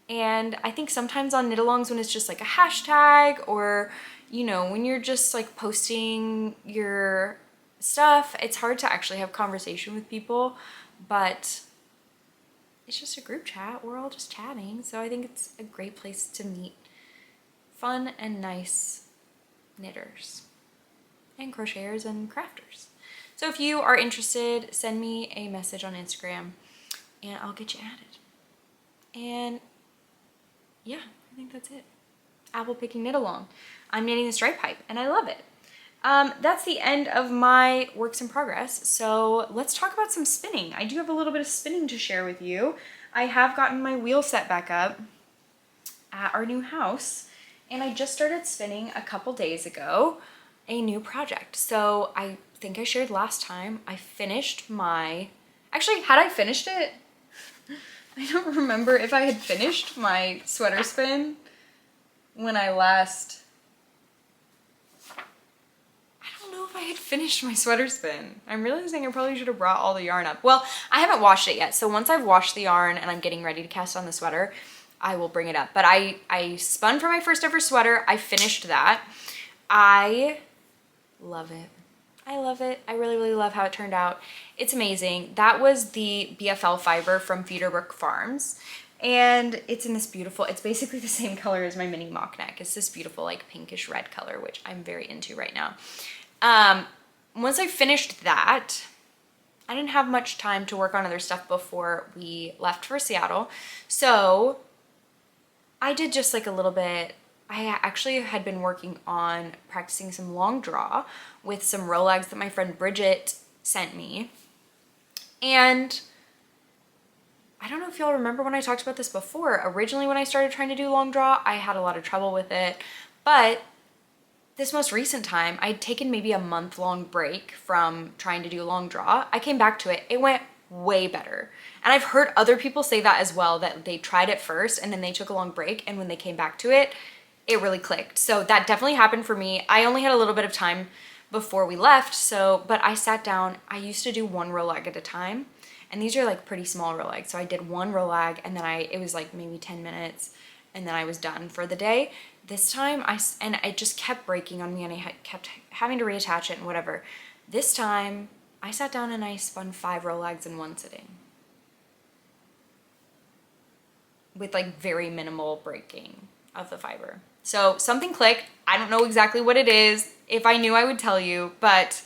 And I think sometimes on knit-alongs when it's just like a hashtag, or, you know, when you're just like posting your stuff, it's hard to actually have conversation with people, but it's just a group chat. We're all just chatting. So I think it's a great place to meet fun and nice knitters and crocheters and crafters. So if you are interested, send me a message on Instagram and I'll get you added. And yeah, I think that's it. Apple picking knit along. I'm knitting the stripe pipe and I love it. That's the end of my works in progress. So let's talk about some spinning. I do have a little bit of spinning to share with you. I have gotten my wheel set back up at our new house, and I just started spinning a couple days ago a new project. So I think I shared last time, I finished my, actually, had I finished it? I don't remember if I had finished my sweater spin when I last, I don't know if I had finished my sweater spin. I'm realizing I probably should have brought all the yarn up. Well, I haven't washed it yet. So once I've washed the yarn and I'm getting ready to cast on the sweater, I will bring it up. But I spun for my first ever sweater. I finished that. I love it. I love it. I really, really love how it turned out. It's amazing. That was the BFL fiber from Feederbrook Farms. And it's in this beautiful, it's basically the same color as my mini mock neck. It's this beautiful like pinkish red color, which I'm very into right now. Once I finished that, I didn't have much time to work on other stuff before we left for Seattle. So I did just like a little bit I actually had been working on practicing some long draw with some Rolags that my friend Bridget sent me. And I don't know if y'all remember when I talked about this before. Originally when I started trying to do long draw, I had a lot of trouble with it. But this most recent time, I'd taken maybe a month-long break from trying to do long draw. I came back to it. It went way better. And I've heard other people say that as well, that they tried it first and then they took a long break, and when they came back to it, it really clicked. So that definitely happened for me. I only had a little bit of time before we left, but I sat down. I used to do one Rolag at a time, and these are like pretty small Rolags. So I did one Rolag, and then it was like maybe 10 minutes, and then I was done for the day. This time, it just kept breaking on me, and I kept having to reattach it and whatever. This time, I sat down and I spun 5 Rolags in one sitting, with like very minimal breaking of the fiber. So something clicked. I don't know exactly what it is. If I knew, I would tell you, but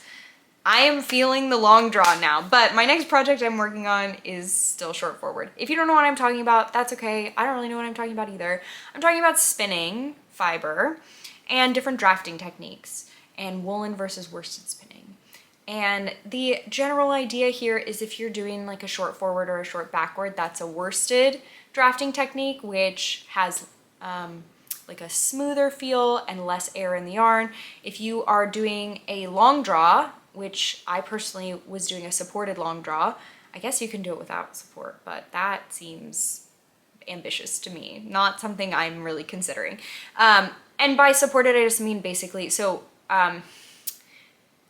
I am feeling the long draw now. But my next project I'm working on is still short forward. If you don't know what I'm talking about, that's okay. I don't really know what I'm talking about either. I'm talking about spinning fiber and different drafting techniques and woolen versus worsted spinning. And the general idea here is if you're doing like a short forward or a short backward, that's a worsted drafting technique, which has like a smoother feel and less air in the yarn. If you are doing a long draw, which I personally was doing a supported long draw, I guess you can do it without support, but that seems ambitious to me. Not something I'm really considering. And by supported, I just mean basically, so I'm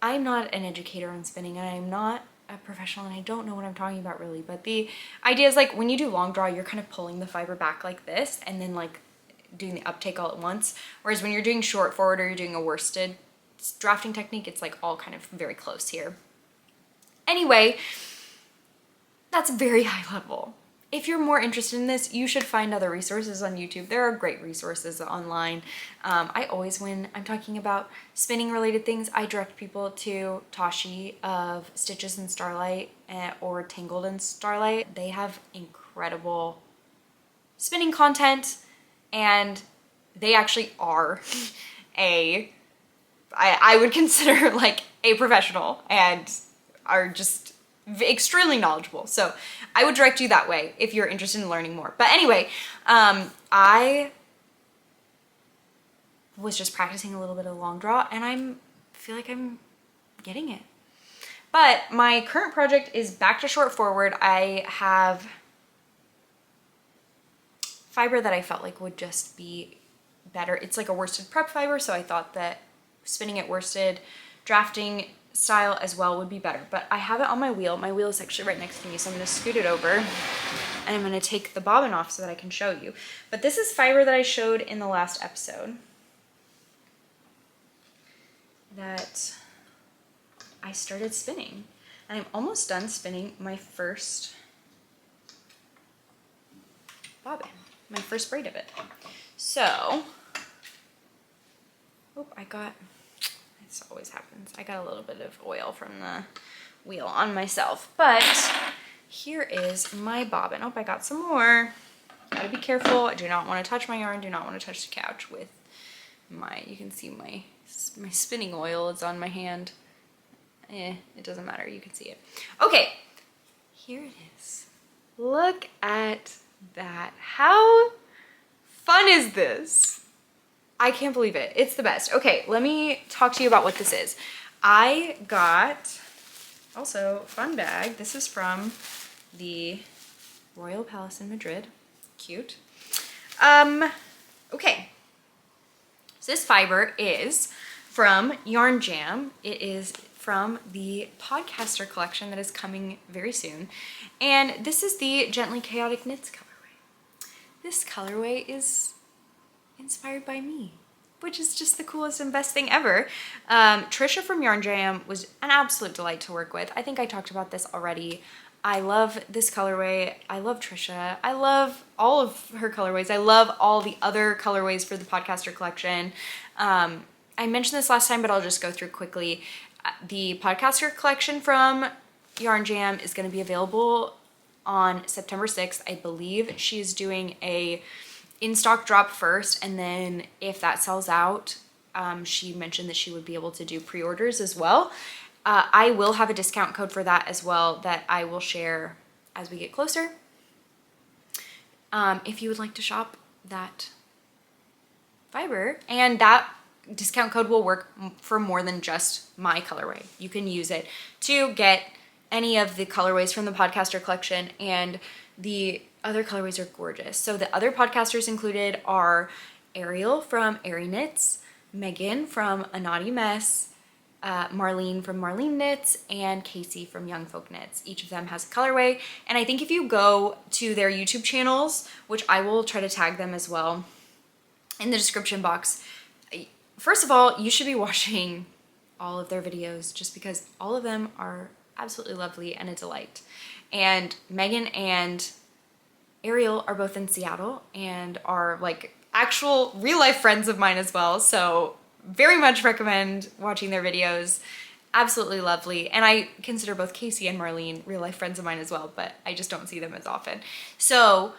not an educator on spinning, and I'm not a professional, and I don't know what I'm talking about really, but the idea is like when you do long draw, you're kind of pulling the fiber back like this and then like doing the uptake all at once. Whereas when you're doing short forward or you're doing a worsted drafting technique, it's like all kind of very close here. Anyway, that's very high level. If you're more interested in this, you should find other resources on YouTube. There are great resources online. I always, when I'm talking about spinning related things, I direct people to Tazhi of Stitches in Starlight or Tangled in Starlight. They have incredible spinning content, and they actually are I would consider like a professional and are just extremely knowledgeable. So I would direct you that way if you're interested in learning more. But anyway, I was just practicing a little bit of long draw, and I feel like I'm getting it. But my current project is back to short forward. I have fiber that I felt like would just be better. It's like a worsted prep fiber, so I thought that spinning it worsted drafting style as well would be better. But I have it on my wheel. My wheel is actually right next to me, so I'm going to scoot it over, and I'm going to take the bobbin off so that I can show you. But this is fiber that I showed in the last episode that I started spinning, and I'm almost done spinning my first bobbin, my first braid of it. So, this always happens. I got a little bit of oil from the wheel on myself, but here is my bobbin. Oh, I got some more. Gotta be careful. I do not want to touch my yarn. Do not want to touch the couch with you can see my spinning oil is on my hand. It doesn't matter. You can see it. Okay, here it is. Look at that. How fun is this? I can't believe it. It's the best. Okay, let me talk to you about what this is. I got also fun bag. This is from the Royal Palace in Madrid. Cute. Okay. So this fiber is from Yarn Jam. It is from the Podcaster collection that is coming very soon. And this is the Gently Chaotic Knits colorway. This colorway is inspired by me, which is just the coolest and best thing ever. Trisha from Yarn Jam was an absolute delight to work with. I think I talked about this already. I love this colorway. I love Trisha. I love all of her colorways. I love all the other colorways for the Podcaster collection. I mentioned this last time, but I'll just go through quickly. The Podcaster collection from Yarn Jam is going to be available on September 6th. I believe she's doing a in-stock drop first, and then if that sells out, she mentioned that she would be able to do pre-orders as well. I will have a discount code for that as well that I will share as we get closer. If you would like to shop that fiber, and that discount code will work for more than just my colorway. You can use it to get any of the colorways from the podcaster collection, and the other colorways are gorgeous. So the other podcasters included are Ariel from Airy Knits, Meghan from A Naughty Mess, Marlene from Marlene Knits, and Kaci from Young Folk Knits. Each of them has a colorway, and I think if you go to their YouTube channels, which I will try to tag them as well in the description box, first of all, you should be watching all of their videos just because all of them are absolutely lovely and a delight. And Meghan and Ariel are both in Seattle and are like actual real life friends of mine as well. So very much recommend watching their videos. Absolutely lovely. And I consider both Kaci and Marlene real life friends of mine as well, but I just don't see them as often. So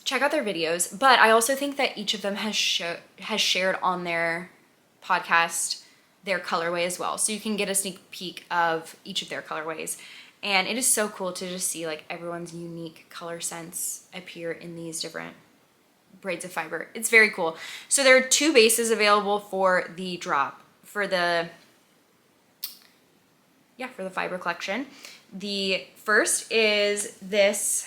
check out their videos. But I also think that each of them has shared on their podcast their colorway as well. So you can get a sneak peek of each of their colorways. And it is so cool to just see like everyone's unique color sense appear in these different braids of fiber. It's very cool. So there are 2 bases available for the drop, for the fiber collection. The first is this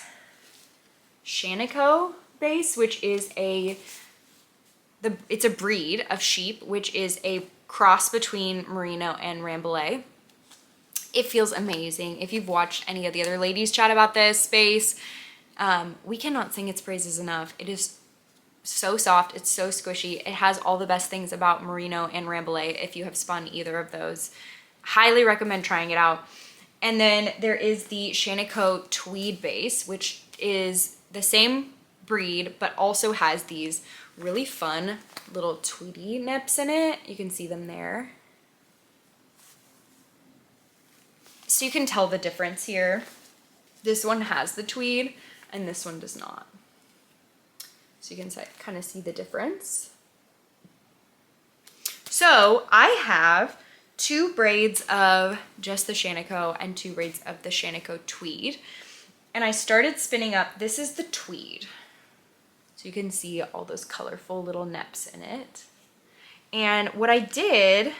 Shaniko base, which is it's a breed of sheep, which is a cross between Merino and Rambouillet. It feels amazing. If you've watched any of the other ladies chat about this base, we cannot sing its praises enough. It is so soft, it's so squishy. It has all the best things about Merino and Rambouillet if you have spun either of those. Highly recommend trying it out. And then there is the Shaniko Tweed base, which is the same breed, but also has these really fun little tweedy nips in it. You can see them there. So you can tell the difference here. This one has the tweed and this one does not. So you can kind of see the difference. So I have 2 braids of just the Shaniko and 2 braids of the Shaniko Tweed. And I started spinning up, this is the Tweed. So you can see all those colorful little neps in it. And what I did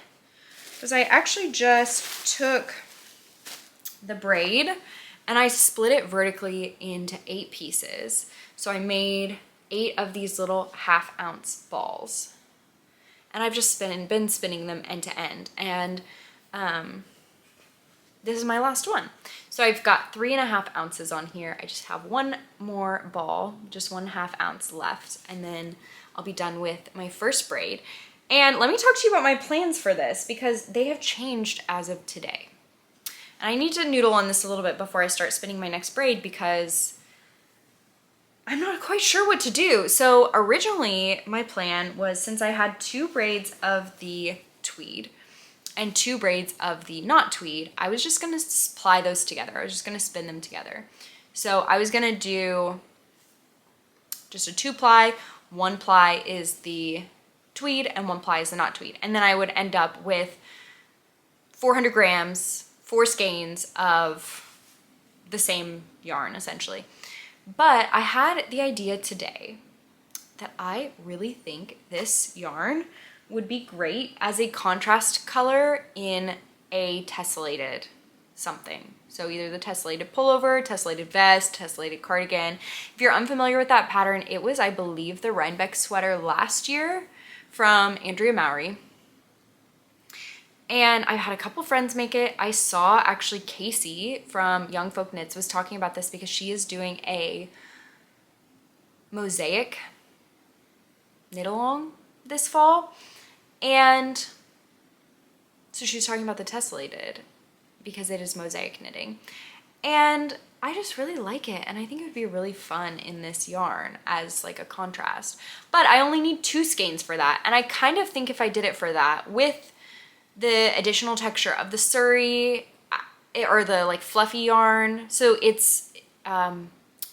was I actually just took the braid and I split it vertically into 8 pieces. So I made 8 of these little 1/2 ounce balls. And I've just been spinning them end to end. And this is my last one. So I've got 3.5 ounces on here. I just have 1 more ball, just 1/2 ounce left. And then I'll be done with my first braid. And let me talk to you about my plans for this because they have changed as of today. And I need to noodle on this a little bit before I start spinning my next braid because I'm not quite sure what to do. So originally my plan was, since I had 2 braids of the tweed and 2 braids of the not tweed, I was just gonna ply those together. I was just gonna spin them together. So I was gonna do just a 2-ply, 1 ply is the tweed and 1 ply is the not tweed. And then I would end up with 400 grams, 4 skeins of the same yarn essentially. But I had the idea today that I really think this yarn would be great as a contrast color in a tessellated something. So either the tessellated pullover, tessellated vest, tessellated cardigan. If you're unfamiliar with that pattern, it was, I believe, the Rhinebeck sweater last year from Andrea Mowry. And I had a couple friends make it. I saw actually Kaci from Young Folk Knits was talking about this because she is doing a mosaic knit along this fall. And so she was talking about the tessellated because it is mosaic knitting. And I just really like it. And I think it would be really fun in this yarn as like a contrast. But I only need 2 skeins for that. And I kind of think if I did it for that with the additional texture of the Surrey or the like fluffy yarn. So it's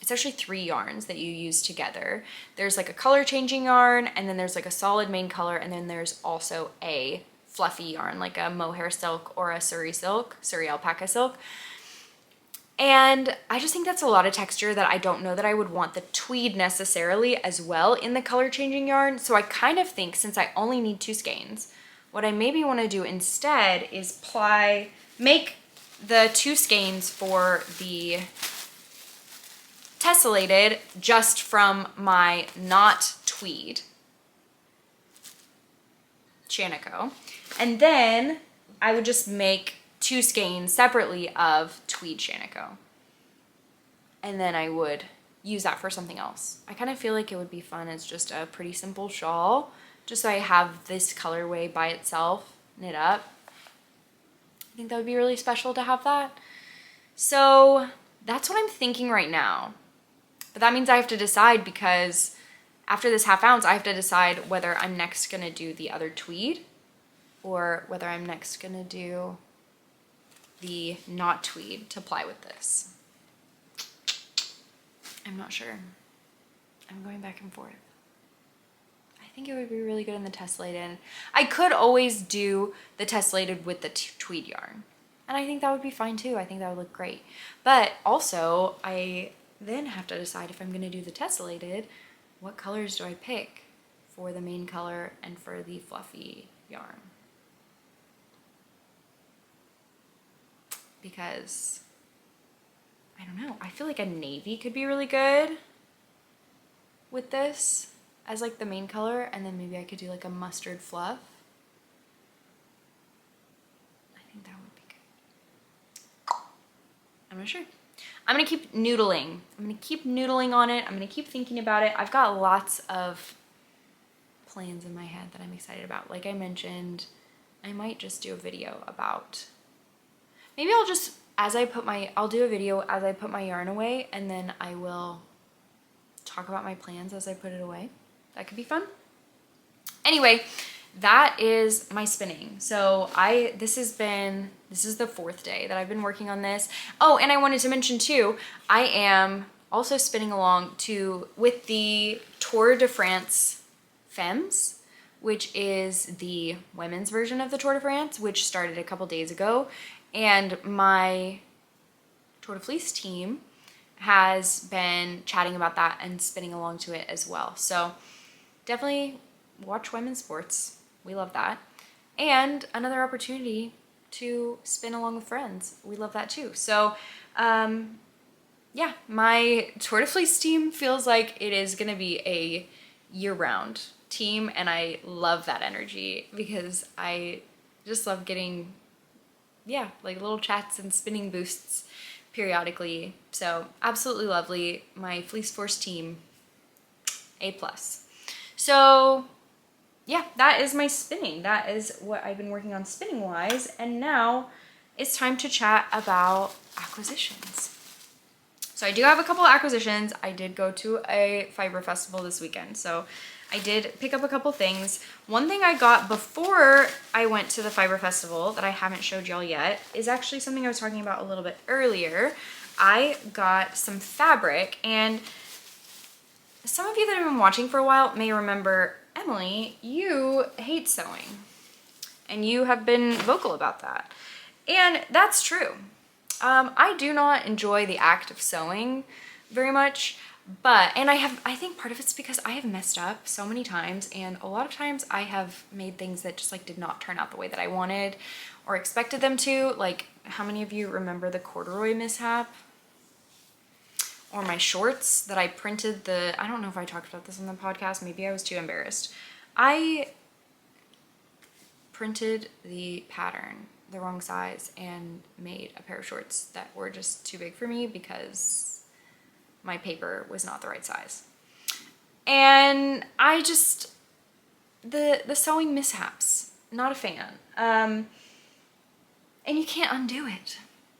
it's actually 3 yarns that you use together. There's like a color changing yarn, and then there's like a solid main color, and then there's also a fluffy yarn, like a mohair silk or a Surrey alpaca silk. And I just think that's a lot of texture that I don't know that I would want the tweed necessarily as well in the color changing yarn. So I kind of think, since I only need 2 skeins, what I maybe want to do instead is make the 2 skeins for the tessellated just from my not tweed Shaniko. And then I would just make 2 skeins separately of tweed Shaniko. And then I would use that for something else. I kind of feel like it would be fun as just a pretty simple shawl, just so I have this colorway by itself knit up. I think that would be really special to have that. So that's what I'm thinking right now. But that means I have to decide, because after this half ounce, I have to decide whether I'm next gonna do the other tweed or whether I'm next gonna do the not tweed to ply with this. I'm not sure. I'm going back and forth. I think it would be really good in the tessellated. I could always do the tessellated with the tweed yarn, and I think that would be fine too. I think that would look great. But also, I then have to decide, if I'm going to do the tessellated, what colors do I pick for the main color and for the fluffy yarn? Because I don't know, I feel like a navy could be really good with this as like the main color, and then maybe I could do like a mustard fluff. I think that would be good. I'm not sure. I'm gonna keep noodling. I'm gonna keep noodling on it. I'm gonna keep thinking about it. I've got lots of plans in my head that I'm excited about. Like I mentioned, I might just do a video about, maybe I'll just, I'll do a video as I put my yarn away, and then I will talk about my plans as I put it away. That could be fun. Anyway, that is my spinning. So this is the 4th day that I've been working on this. Oh, and I wanted to mention too, I am also spinning along with the Tour de France Femmes, which is the women's version of the Tour de France, which started a couple days ago. And my Tour de Fleece team has been chatting about that and spinning along to it as well. So definitely watch women's sports. We love that. And another opportunity to spin along with friends. We love that too. So yeah, my Tour de Fleece team feels like it is going to be a year-round team, and I love that energy because I just love getting, yeah, like little chats and spinning boosts periodically. So absolutely lovely. My Fleece Force team, A+. So yeah, that is my spinning. That is what I've been working on spinning wise. And now it's time to chat about acquisitions. So I do have a couple of acquisitions. I did go to a fiber festival this weekend, so I did pick up a couple things. One thing I got before I went to the fiber festival that I haven't showed y'all yet is actually something I was talking about a little bit earlier. I got some fabric, and some of you that have been watching for a while may remember, Emily, you hate sewing, and you have been vocal about that. And that's true. I do not enjoy the act of sewing very much, and I think part of it's because I have messed up so many times, and a lot of times I have made things that just like did not turn out the way that I wanted or expected them to. Like, how many of you remember the corduroy mishap? Or my shorts that I printed I don't know if I talked about this on the podcast, maybe I was too embarrassed. I printed the pattern the wrong size and made a pair of shorts that were just too big for me because my paper was not the right size. And I just, the sewing mishaps, not a fan. And you can't undo it.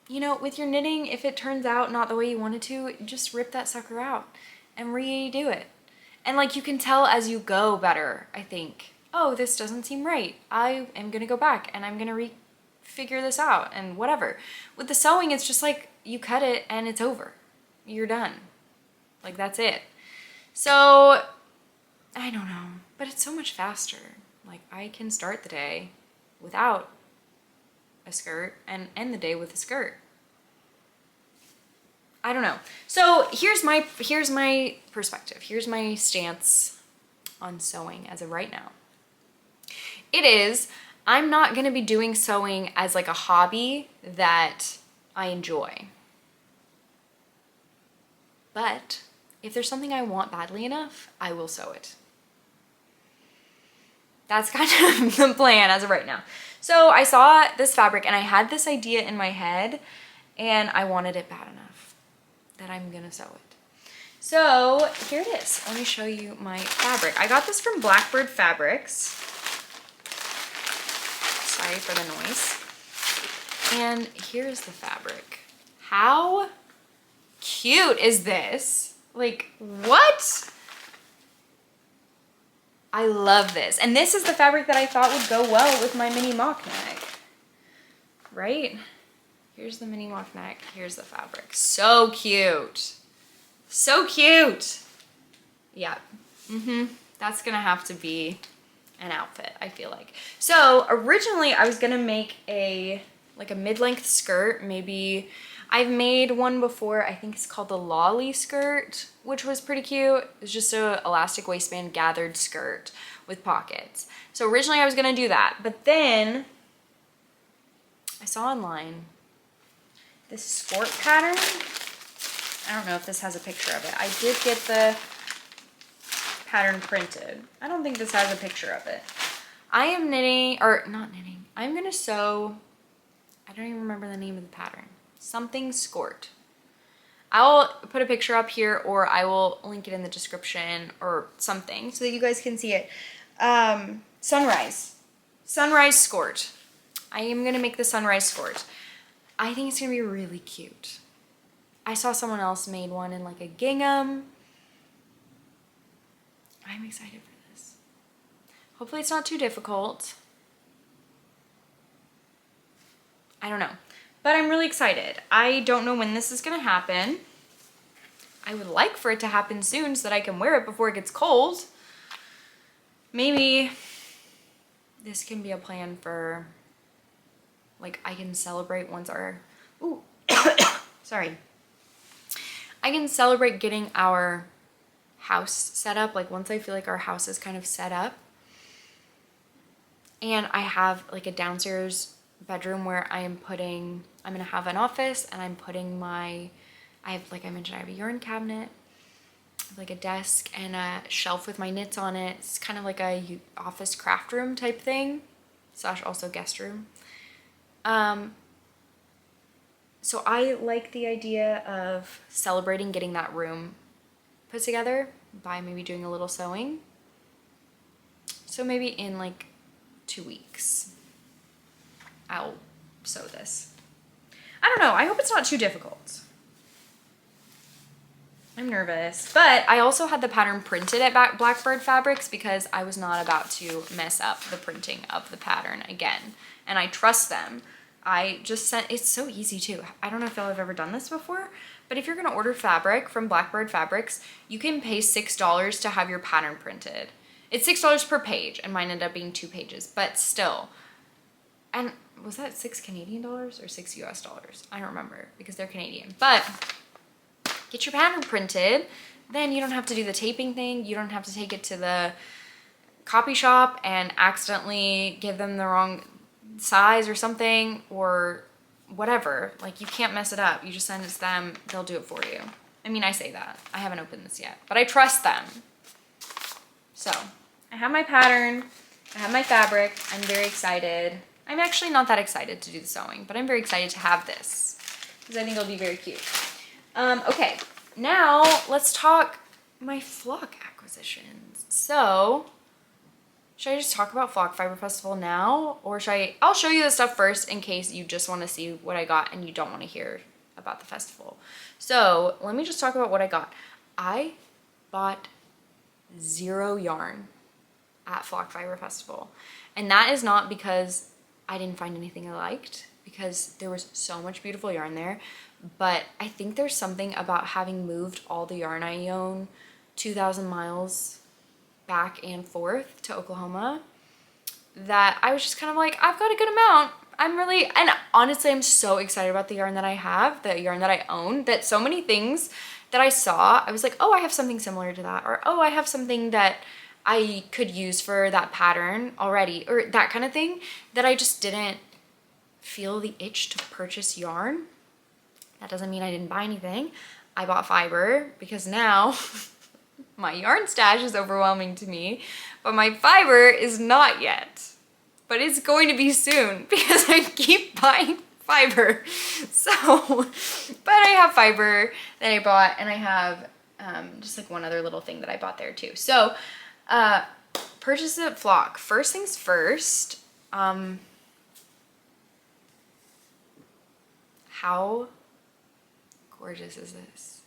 You know, with your knitting, if it turns out not the way you wanted to, just rip that sucker out and redo it. And like, you can tell as you go better, I think, oh, this doesn't seem right. I am gonna go back and I'm gonna figure this out and whatever. With the sewing, it's just like, you cut it and it's over. You're done. Like that's it. So I don't know, but it's so much faster. Like I can start the day without a skirt and end the day with a skirt. I don't know. So here's my perspective. Here's my stance on sewing as of right now. I'm not going to be doing sewing as like a hobby that I enjoy. But if there's something I want badly enough, I will sew it. That's kind of the plan as of right now. So I saw this fabric and I had this idea in my head and I wanted it bad enough that I'm gonna sew it. So here it is. Let me show you my fabric. I got this from Blackbird Fabrics. Sorry for the noise. And here's the fabric. How cute is this? Like, what? I love this. And this is the fabric that I thought would go well with my mini mock neck. Right? Here's the mini mock neck. Here's the fabric. So cute. So cute. Yeah. That's gonna have to be an outfit, I feel like. So originally I was gonna make a mid-length skirt. Maybe I've made one before. I think it's called the lolly skirt, which was pretty cute. It's just a elastic waistband gathered skirt with pockets. So originally I was gonna do that, but then I saw online this skirt pattern. I don't know if this has a picture of it. I did get the pattern printed. I don't think this has a picture of it. I am knitting, or not knitting, I'm gonna sew, I don't even remember the name of the pattern. Something skirt. I'll put a picture up here or I will link it in the description or something so that you guys can see it. Sunrise skirt. I am gonna make the sunrise skirt. I think it's gonna be really cute. I saw someone else made one in like a gingham. I'm excited for this. Hopefully it's not too difficult. I don't know, but I'm really excited. I don't know when this is gonna happen. I would like for it to happen soon so that I can wear it before it gets cold. Maybe this can be a plan for, like, I can celebrate once our, ooh, sorry. I can celebrate getting our house set up, like once I feel like our house is kind of set up. And I have like a downstairs bedroom where I'm gonna have an office and I'm putting like I mentioned, I have a urine cabinet, like a desk and a shelf with my knits on it. It's kind of like a office craft room type thing, / also guest room. So I like the idea of celebrating getting that room put together by maybe doing a little sewing. So maybe in like 2 weeks, I'll sew this. I don't know, I hope it's not too difficult. I'm nervous, but I also had the pattern printed at Blackbird Fabrics because I was not about to mess up the printing of the pattern again. And I trust them. I just sent, it's so easy too. I don't know if y'all have ever done this before, but if you're gonna order fabric from Blackbird Fabrics, you can pay $6 to have your pattern printed. It's $6 per page, and mine ended up being 2 pages, but still. And was that $6 Canadian or $6 US? I don't remember because they're Canadian, but get your pattern printed, then you don't have to do the taping thing. You don't have to take it to the copy shop and accidentally give them the wrong size or something or whatever. Like, you can't mess it up. You just send it to them, they'll do it for you. I mean, I say that. I haven't opened this yet, but I trust them. So, I have my pattern, I have my fabric, I'm very excited. I'm actually not that excited to do the sewing, but I'm very excited to have this because I think it'll be very cute. Okay, now let's talk my flock acquisitions. So, should I just talk about Flock Fiber Festival now? Or I'll show you the stuff first in case you just want to see what I got and you don't want to hear about the festival. So, let me just talk about what I got. I bought 0 yarn at Flock Fiber Festival. And that is not because I didn't find anything I liked. because there was so much beautiful yarn there. But I think there's something about having moved all the yarn I own 2,000 miles back and forth to Oklahoma that I was just kind of like, I've got a good amount. And honestly, I'm so excited about the yarn that I have, the yarn that I own, that so many things that I saw, I was like, oh, I have something similar to that, or oh, I have something that I could use for that pattern already, or that kind of thing, that I just didn't feel the itch to purchase yarn. That doesn't mean I didn't buy anything. I bought fiber because now my yarn stash is overwhelming to me, but my fiber is not yet. But it's going to be soon because I keep buying fiber. So, but I have fiber that I bought, and I have just like one other little thing that I bought there too. So, purchase at Flock. First things first, how gorgeous is this?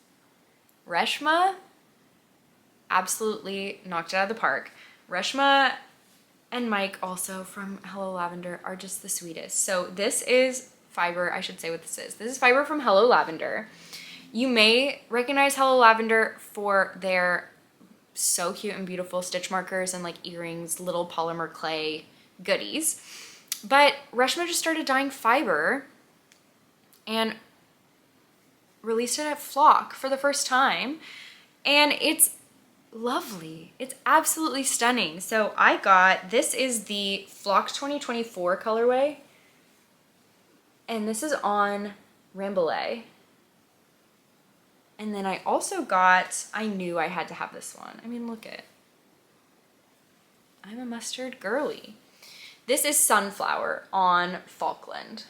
Reshma absolutely knocked it out of the park. Reshma and Mike, also from Hello Lavender, are just the sweetest. So this is fiber. I should say what this is. This is fiber from Hello Lavender. You may recognize Hello Lavender for their so cute and beautiful stitch markers and like earrings, little polymer clay goodies. But Reshma just started dyeing fiber and released it at Flock for the first time. And it's lovely. It's absolutely stunning. So I got, this is the Flock 2024 colorway, and this is on Rambouillet. And then I also got, I knew I had to have this one. I mean, look at, I'm a mustard girly. This is Sunflower on Falkland.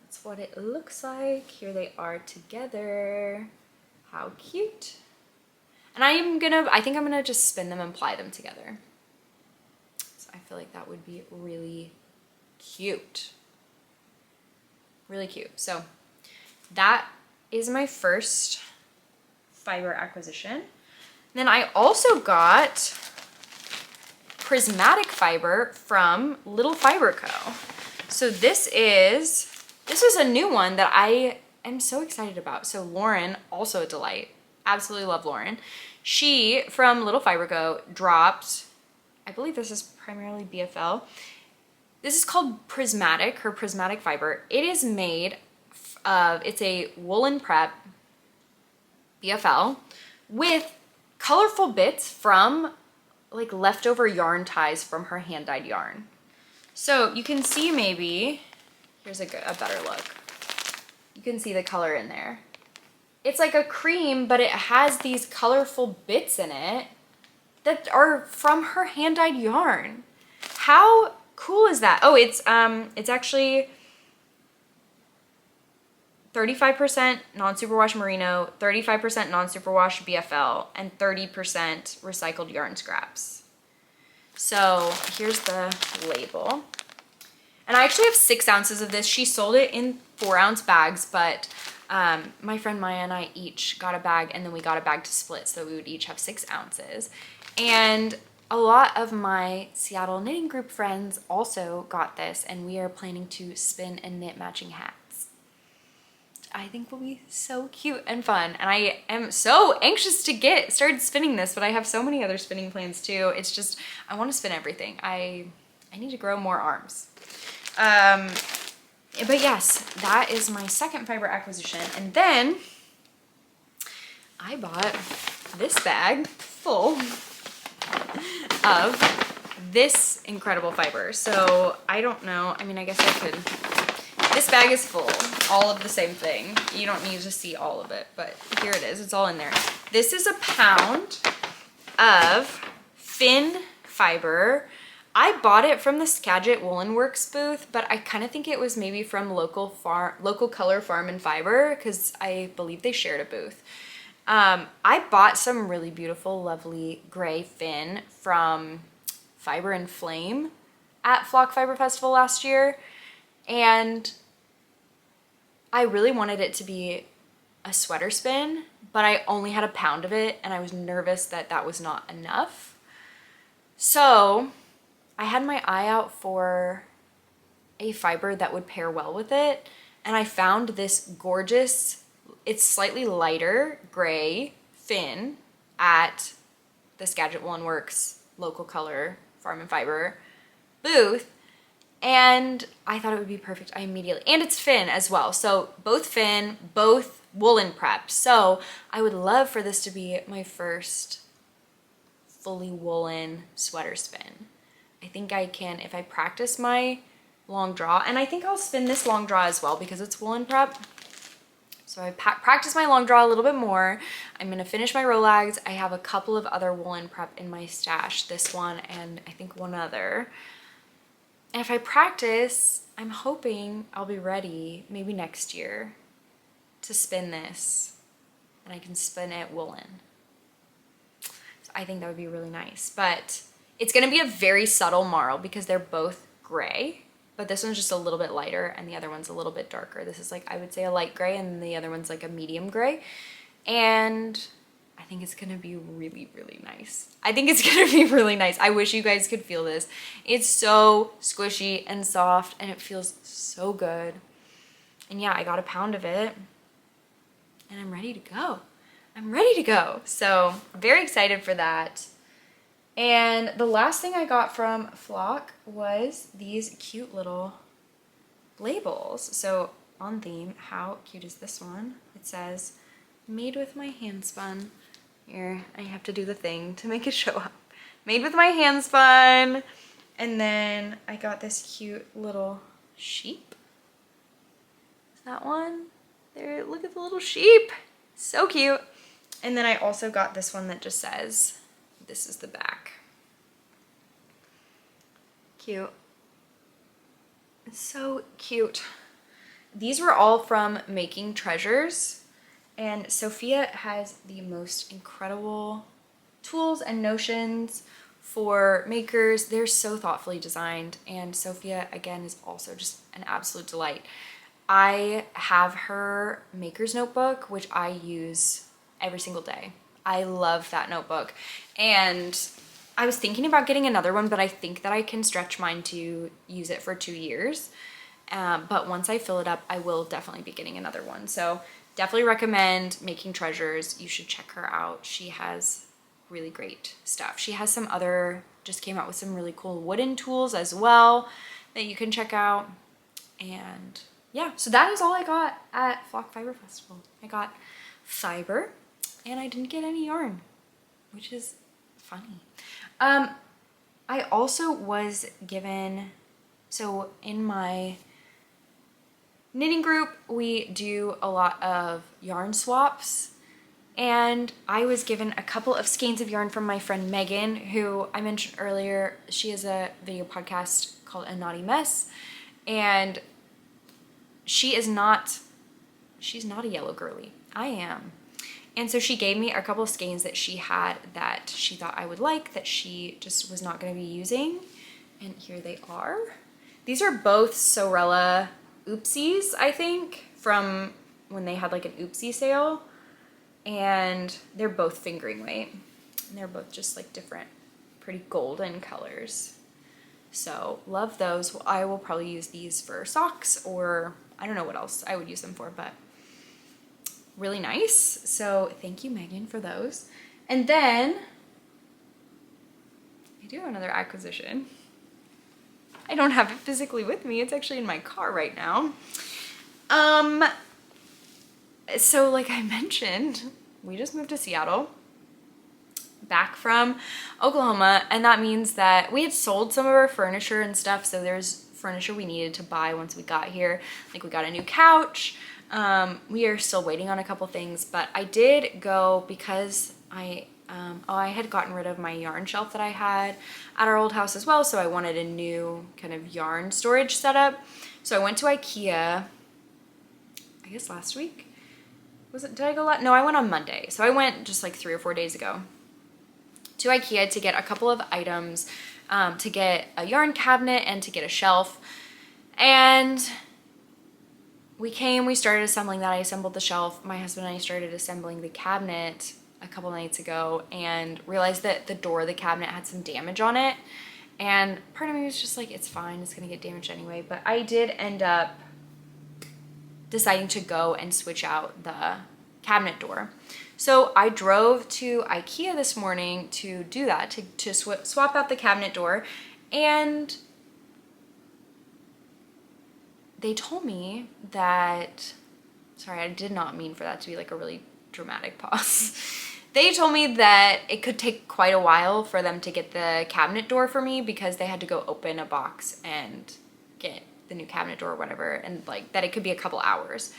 That's what it looks like. Here they are together. How cute. And I think I'm gonna just spin them and ply them together. So I feel like that would be really cute. Really cute. So that is my first fiber acquisition. Then I also got Prismatic fiber from Little Fiber Co. So this is a new one that I am so excited about. So Lauren, also a delight. Absolutely love Lauren. She, from Little Fiber Co, dropped, I believe this is primarily BFL. This is called Prismatic, her Prismatic fiber. It is made of, it's a woolen prep BFL with colorful bits from like leftover yarn ties from her hand-dyed yarn. So you can see maybe, here's a better look. You can see the color in there. It's like a cream, but it has these colorful bits in it that are from her hand-dyed yarn. How cool is that? Oh, it's actually 35% non-superwash merino, 35% non-superwash BFL, and 30% recycled yarn scraps. So here's the label. And I actually have 6 ounces of this. She sold it in 4-ounce bags, but my friend Maya and I each got a bag, and then we got a bag to split, so we would each have 6 ounces. And a lot of my Seattle knitting group friends also got this, and we are planning to spin and knit matching hats. I think will be so cute and fun, and I am so anxious to get started spinning this, but I have so many other spinning plans too. It's just, I want to spin everything. I need to grow more arms. But yes, that is my second fiber acquisition. And then I bought this bag full of this incredible fiber. So I don't know, I mean, I guess I could, this bag is full, all of the same thing. You don't need to see all of it, but here it is, it's all in there. This is a pound of Finn fiber. I bought it from the Skagit Woolen Works booth, but I kind of think it was maybe from Local Color Farm and Fiber, because I believe they shared a booth. I bought some really beautiful, lovely gray Finn from Fiber and Flame at Flock Fiber Festival last year, and I really wanted it to be a sweater spin, but I only had a pound of it, and I was nervous that that was not enough. So I had my eye out for a fiber that would pair well with it. And I found this gorgeous, it's slightly lighter gray fin at the Skagit Woolen Works local color farm and fiber booth. And I thought it would be perfect. I immediately, and it's fin as well. So both fin, both woolen prep. So I would love for this to be my first fully woolen sweater spin. I think I can, if I practice my long draw, and I think I'll spin this long draw as well because it's woolen prep. So I practice my long draw a little bit more. I'm gonna finish my Rolags. I have a couple of other woolen prep in my stash, this one and I think one other. And if I practice, I'm hoping I'll be ready maybe next year to spin this, and I can spin it woolen. So I think that would be really nice, but it's gonna be a very subtle marl because they're both gray, but this one's just a little bit lighter and the other one's a little bit darker. This is like, I would say a light gray, and the other one's like a medium gray. And I think it's gonna be really, really nice. I think it's gonna be really nice. I wish you guys could feel this. It's so squishy and soft and it feels so good. And yeah, I got a pound of it and I'm ready to go. I'm ready to go. So very excited for that. And the last thing I got from Flock was these cute little labels. So on theme, how cute is this one? It says, made with my hand spun. Here, I have to do the thing to make it show up. Made with my hand spun. And then I got this cute little sheep. Is that one? There, look at the little sheep. So cute. And then I also got this one that just says, this is the back. Cute. It's so cute. These were all from Making Treasures, and Sophia has the most incredible tools and notions for makers. They're so thoughtfully designed, and Sophia again is also just an absolute delight. I have her maker's notebook, which I use every single day. I love that notebook, and I was thinking about getting another one, but I think that I can stretch mine to use it for 2 years. But once I fill it up, I will definitely be getting another one. So definitely recommend Making Treasures. You should check her out. She has really great stuff. She has some other, just came out with some really cool wooden tools as well that you can check out. And yeah, so that is all I got at Flock Fiber Festival. I got fiber and I didn't get any yarn, which is funny. I also was given, so in my knitting group, we do a lot of yarn swaps, and I was given a couple of skeins of yarn from my friend Meghan, who I mentioned earlier. She has a video podcast called A Naughty Mess, and she's not a yellow girly. I am. And so she gave me a couple of skeins that she had that she thought I would like, that she just was not going to be using. And here they are. These are both Sorella Oopsies, I think, from when they had like an Oopsie sale. And they're both fingering weight. And they're both just like different, pretty golden colors. So love those. I will probably use these for socks, or I don't know what else I would use them for, but really nice. So thank you, Meghan, for those. And then I do have another acquisition. I don't have it physically with me. It's actually in my car right now. So like I mentioned, we just moved to Seattle, back from Oklahoma, and that means that we had sold some of our furniture and stuff, so there's furniture we needed to buy once we got here. Like we got a new couch. We are still waiting on a couple things, but I did go because I had gotten rid of my yarn shelf that I had at our old house as well, so I wanted a new kind of yarn storage setup. So I went to IKEA, I guess last week. Did I go last? No, I went on Monday. So I went just like 3 or 4 days ago to IKEA to get a couple of items, to get a yarn cabinet and to get a shelf. And we started assembling that. I assembled the shelf. My husband and I started assembling the cabinet a couple nights ago and realized that the door of the cabinet had some damage on it. And part of me was just like, it's fine, it's gonna get damaged anyway. But I did end up deciding to go and switch out the cabinet door. So I drove to IKEA this morning to do that, to swap out the cabinet door. And they told me that, sorry, I did not mean for that to be like a really dramatic pause. They told me that it could take quite a while for them to get the cabinet door for me because they had to go open a box and get the new cabinet door or whatever, and like that it could be a couple hours.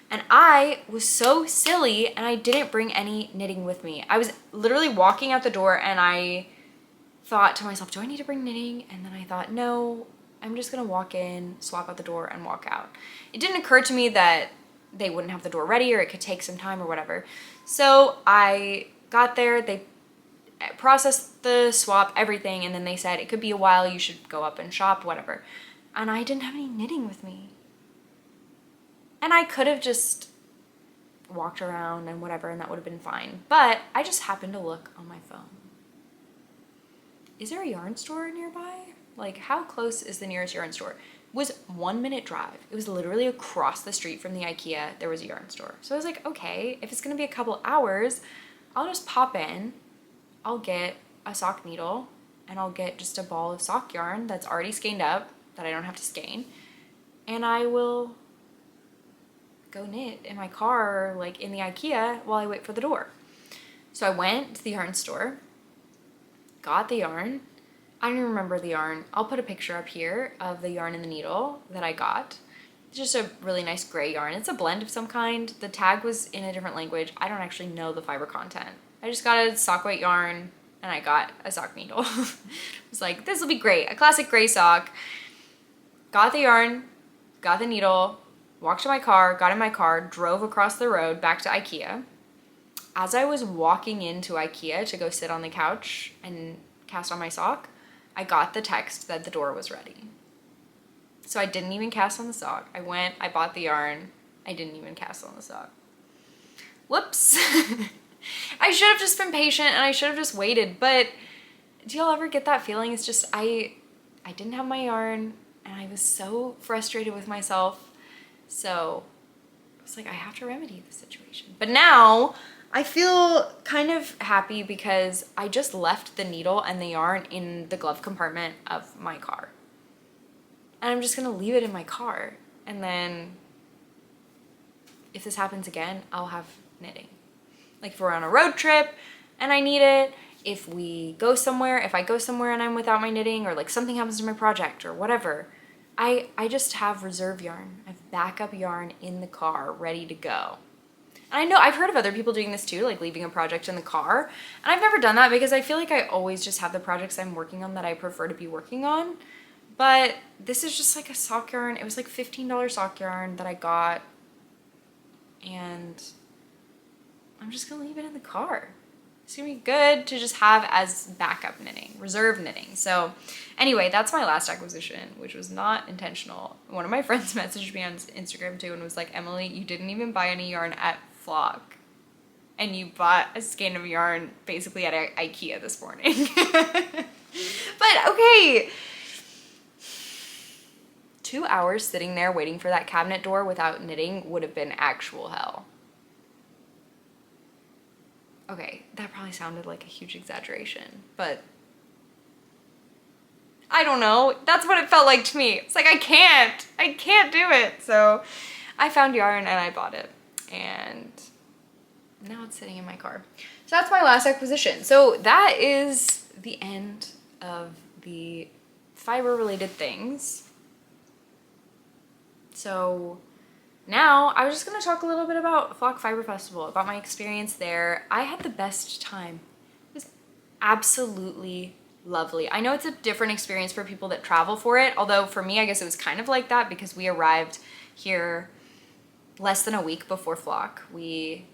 And I was so silly and I didn't bring any knitting with me. I was literally walking out the door and I thought to myself, do I need to bring knitting? And then I thought, no, I'm just gonna walk in, swap out the door, and walk out. It didn't occur to me that they wouldn't have the door ready or it could take some time or whatever. So I got there, they processed the swap, everything, and then they said it could be a while, you should go up and shop, whatever. And I didn't have any knitting with me. And I could have just walked around and whatever, and that would have been fine. But I just happened to look on my phone. Is there a yarn store nearby? Like, how close is the nearest yarn store? It was 1 minute drive. It was literally across the street from the IKEA. There was a yarn store. So I was like, okay, if it's gonna be a couple hours, I'll just pop in. I'll get a sock needle and I'll get just a ball of sock yarn that's already skeined up that I don't have to skein. And I will go knit in my car, like in the IKEA, while I wait for the door. So I went to the yarn store, got the yarn. I don't even remember the yarn. I'll put a picture up here of the yarn and the needle that I got. It's just a really nice gray yarn. It's a blend of some kind. The tag was in a different language. I don't actually know the fiber content. I just got a sock white yarn and I got a sock needle. I was like, this will be great. A classic gray sock. Got the yarn, got the needle, walked to my car, got in my car, drove across the road back to IKEA. As I was walking into IKEA to go sit on the couch and cast on my sock, I got the text that the door was ready. So I didn't even cast on the sock. I went, I bought the yarn. I didn't even cast on the sock. Whoops. I should have just been patient and I should have just waited. But do y'all ever get that feeling? It's just, I didn't have my yarn and I was so frustrated with myself. So I was like, I have to remedy the situation. But now I feel kind of happy because I just left the needle and the yarn in the glove compartment of my car. And I'm just gonna leave it in my car. And then if this happens again, I'll have knitting. Like if we're on a road trip and I need it, if I go somewhere and I'm without my knitting, or like something happens to my project or whatever, I just have reserve yarn. I have backup yarn in the car ready to go. And I know I've heard of other people doing this too, like leaving a project in the car. And I've never done that because I feel like I always just have the projects I'm working on that I prefer to be working on. But this is just like a sock yarn. It was like $15 sock yarn that I got. And I'm just gonna leave it in the car. It's gonna be good to just have as backup knitting, reserve knitting. So anyway, that's my last acquisition, which was not intentional. One of my friends messaged me on Instagram too and was like, Emily, you didn't even buy any yarn at Flock. And you bought a skein of yarn basically at IKEA this morning. But okay. 2 hours sitting there waiting for that cabinet door without knitting would have been actual hell. Okay, that probably sounded like a huge exaggeration, but I don't know. That's what it felt like to me. It's like, I can't do it. So I found yarn and I bought it, and now it's sitting in my car. So that's my last acquisition. So that is the end of the fiber related things. So now I was just gonna talk a little bit about Flock Fiber Festival, about my experience there. I had the best time. It was absolutely lovely. I know it's a different experience for people that travel for it, although for me, I guess it was kind of like that because we arrived here less than a week before Flock. We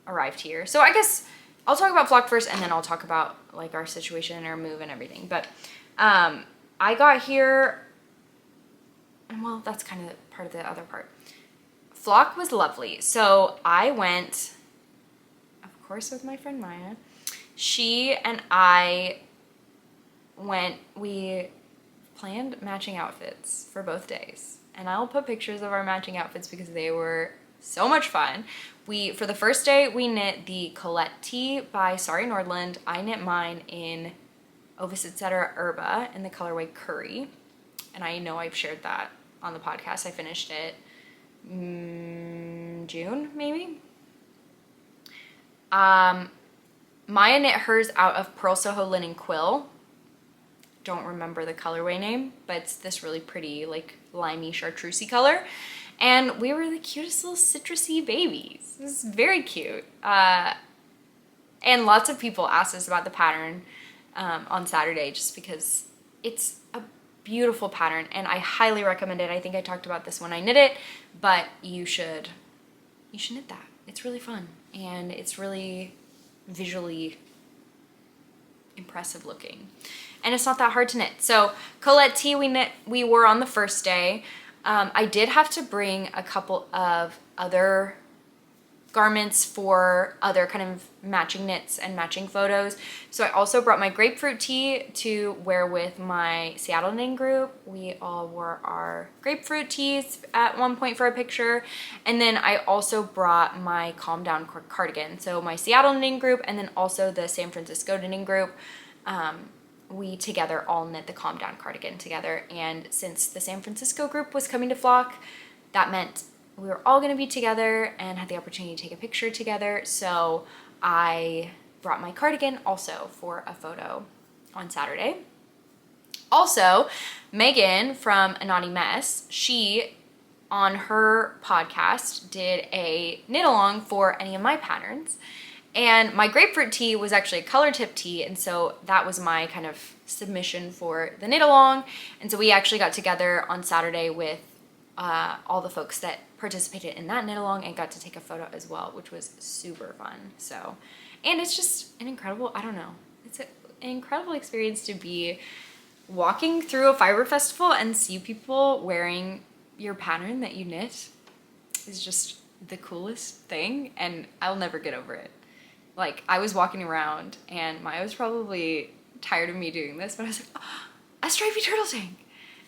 arrived here. So I guess I'll talk about Flock first and then I'll talk about like our situation, our move and everything. But I got here, and well, that's kind of part of the other part. Flock was lovely. So I went, of course, with my friend Maya. She and I we planned matching outfits for both days. And I'll put pictures of our matching outfits because they were so much fun. For the first day, we knit the Colette tee by Sari Nordland. I knit mine in Ovis Etc. Herba in the colorway Curry. And I know I've shared that on the podcast. I finished it June, maybe? Maya knit hers out of Pearl Soho Linen Quill. Don't remember the colorway name, but it's this really pretty, like, limey chartreusey color. And we were the cutest little citrusy babies. It was very cute. And lots of people asked us about the pattern on Saturday just because it's a beautiful pattern and I highly recommend it. I think I talked about this when I knit it, but you should knit that. It's really fun and it's really visually impressive looking. And it's not that hard to knit. So Colette tee we wore on the first day. I did have to bring a couple of other garments for other kind of matching knits and matching photos. So I also brought my grapefruit tee to wear with my Seattle knitting group. We all wore our grapefruit tees at one point for a picture. And then I also brought my Calm Down cardigan. So my Seattle knitting group and then also the San Francisco knitting group. We together all knit the Calm Down cardigan together. And since the San Francisco group was coming to Flock, that meant we were all gonna be together and had the opportunity to take a picture together. So I brought my cardigan also for a photo on Saturday. Also, Meghan from A Naughty Mess, she on her podcast did a knit along for any of my patterns. And my grapefruit tee was actually a color tip tee, and so that was my kind of submission for the knit along. And so we actually got together on Saturday with all the folks that participated in that knit along and got to take a photo as well, which was super fun. So, and it's just an incredible, I don't know, it's an incredible experience to be walking through a fiber festival and see people wearing your pattern that you knit is just the coolest thing, and I'll never get over it. Like, I was walking around and Maya was probably tired of me doing this, but I was like, oh, a stripy turtle tank,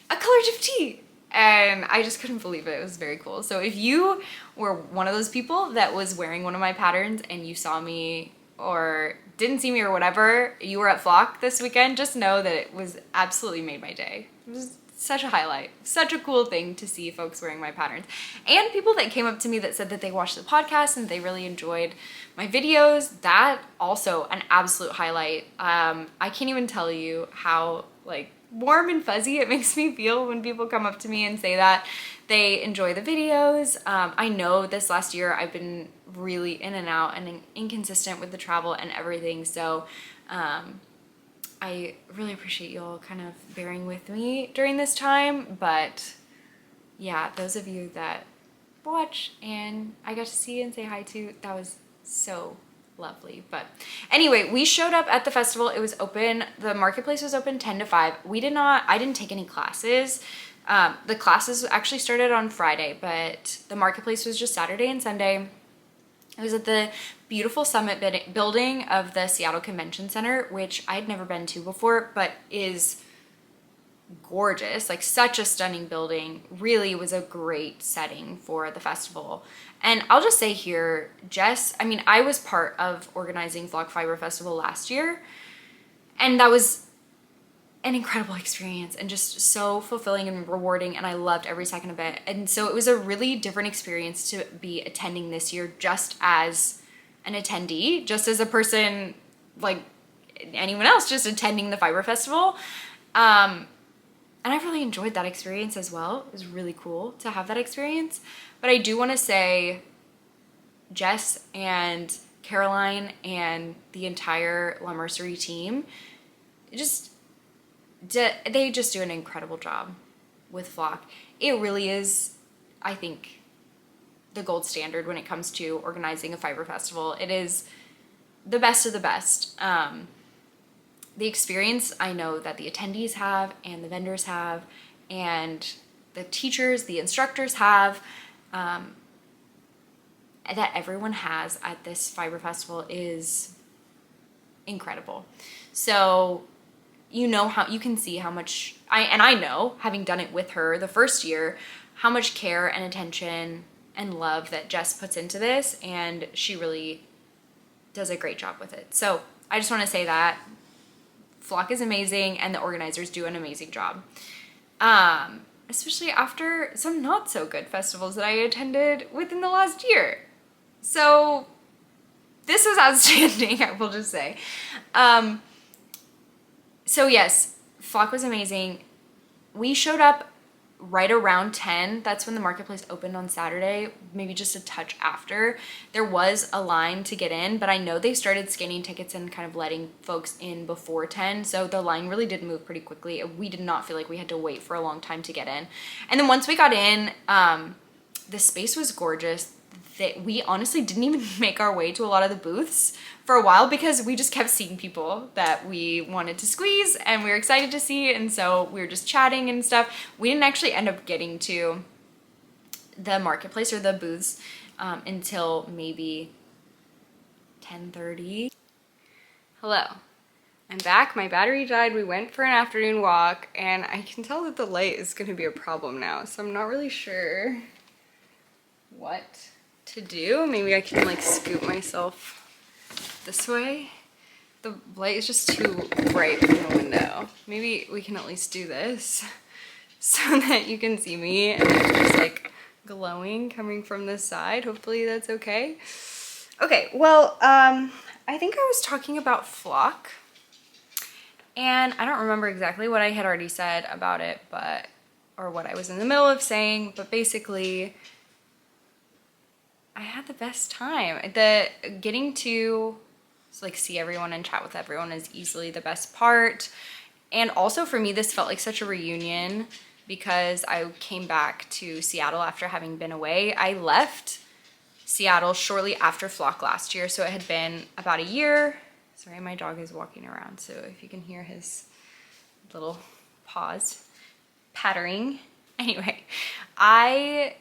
a color tip tee. And I just couldn't believe it. It was very cool. So if you were one of those people that was wearing one of my patterns and you saw me or didn't see me or whatever, you were at Flock this weekend, just know that it was absolutely made my day. It was such a highlight, such a cool thing to see folks wearing my patterns. And people that came up to me that said that they watched the podcast and they really enjoyed my videos, that also an absolute highlight. I can't even tell you how like warm and fuzzy it makes me feel when people come up to me and say that they enjoy the videos. I know this last year I've been really in and out and inconsistent with the travel and everything, so I really appreciate you all kind of bearing with me during this time. But yeah, those of you that watch and I got to see and say hi to, that was so lovely. But anyway, we showed up at the festival. It was open, the marketplace was open 10 to 5. I didn't take any classes. The classes actually started on Friday, but the marketplace was just Saturday and Sunday. It was at the beautiful summit building of the Seattle Convention Center, which I'd never been to before, but is gorgeous, like such a stunning building. Really was a great setting for the festival. And I'll just say here, I was part of organizing Flock Fiber Festival last year, and that was an incredible experience and just so fulfilling and rewarding, and I loved every second of it. And so it was a really different experience to be attending this year just as an attendee, just as a person like anyone else just attending the Fiber Festival. And I really enjoyed that experience as well. It was really cool to have that experience. But I do want to say Jess and Caroline and the entire La Mercerie team, they just do an incredible job with Flock. It really is, I think, the gold standard when it comes to organizing a fiber festival. It is the best of the best. The experience I know that the attendees have and the vendors have and the teachers, the instructors have, that everyone has at this fiber festival is incredible. So you know how you can see how much I know, having done it with her the first year, how much care and attention and love that Jess puts into this, and she really does a great job with it. So I just want to say that Flock is amazing and the organizers do an amazing job. Especially after some not so good festivals that I attended within the last year. So this was outstanding, I will just say. So yes, Flock was amazing. We showed up right around 10. That's when the marketplace opened on Saturday, maybe just a touch after. There was a line to get in, but I know they started scanning tickets and kind of letting folks in before 10, so the line really did move pretty quickly. We did not feel like we had to wait for a long time to get in. And then once we got in, the space was gorgeous. We honestly didn't even make our way to a lot of the booths for a while because we just kept seeing people that we wanted to squeeze and we were excited to see, and so we were just chatting and stuff. We didn't actually end up getting to the marketplace or the booths until maybe 10:30. Hello, I'm back. My battery died. We went for an afternoon walk and I can tell that the light is going to be a problem now, so I'm not really sure what to do. Maybe I can like scoop myself this way. The light is just too bright from the window. Maybe we can at least do this so that you can see me and it's just like glowing coming from this side. Hopefully that's okay. Okay, well, I think I was talking about Flock and I don't remember exactly what I had already said about it, or what I was in the middle of saying, but basically I had the best time. Getting to like see everyone and chat with everyone is easily the best part. And also for me, this felt like such a reunion because I came back to Seattle after having been away. I left Seattle shortly after Flock last year, so it had been about a year. Sorry, my dog is walking around, so if you can hear his little paws pattering. Anyway, I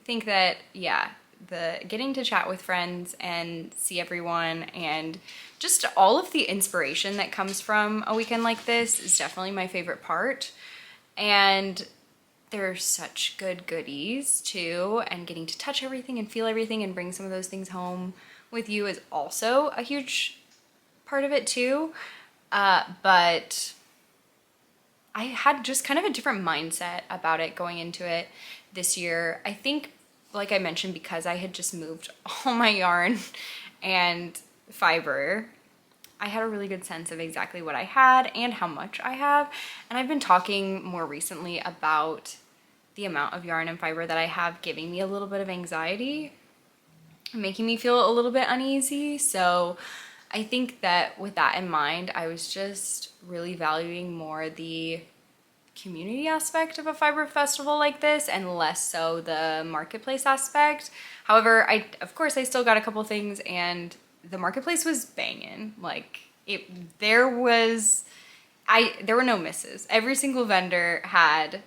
think that, yeah, the getting to chat with friends and see everyone and just all of the inspiration that comes from a weekend like this is definitely my favorite part. And there's such good goodies too, and getting to touch everything and feel everything and bring some of those things home with you is also a huge part of it too. But I had just kind of a different mindset about it going into it this year. I think, like I mentioned, because I had just moved all my yarn and fiber, I had a really good sense of exactly what I had and how much I have. And I've been talking more recently about the amount of yarn and fiber that I have giving me a little bit of anxiety, making me feel a little bit uneasy. So I think that with that in mind, I was just really valuing more the community aspect of a fiber festival like this and less so the marketplace aspect. However, of course I still got a couple things, and the marketplace was banging. Like there were no misses. Every single vendor had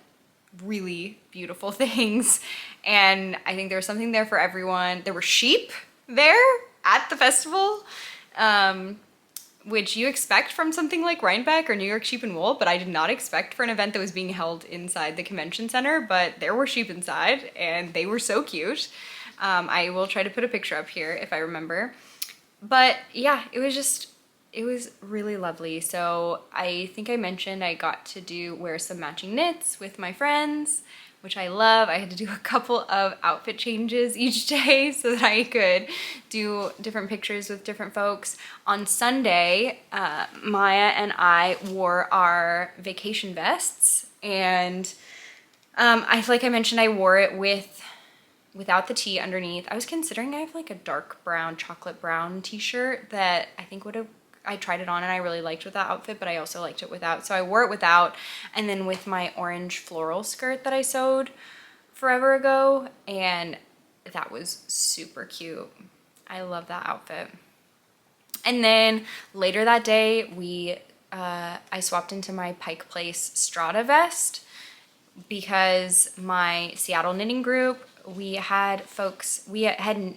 really beautiful things, and I think there was something there for everyone. There were sheep there at the festival, which you expect from something like Rhinebeck or New York Sheep and Wool, but I did not expect for an event that was being held inside the convention center. But there were sheep inside and they were so cute. I will try to put a picture up here if I remember. But yeah, it was really lovely. So I think I mentioned I got to wear some matching knits with my friends, which I love. I had to do a couple of outfit changes each day so that I could do different pictures with different folks. On Sunday, Maya and I wore our vacation vests, and like I mentioned, I wore it without the tee underneath. I was considering, I have like a dark brown, chocolate brown t-shirt that I think I tried it on and I really liked with that outfit, but I also liked it without. So I wore it without, and then with my orange floral skirt that I sewed forever ago, and that was super cute. I love that outfit. And then later that day, I swapped into my Pike Place Strata vest because my Seattle knitting group, we had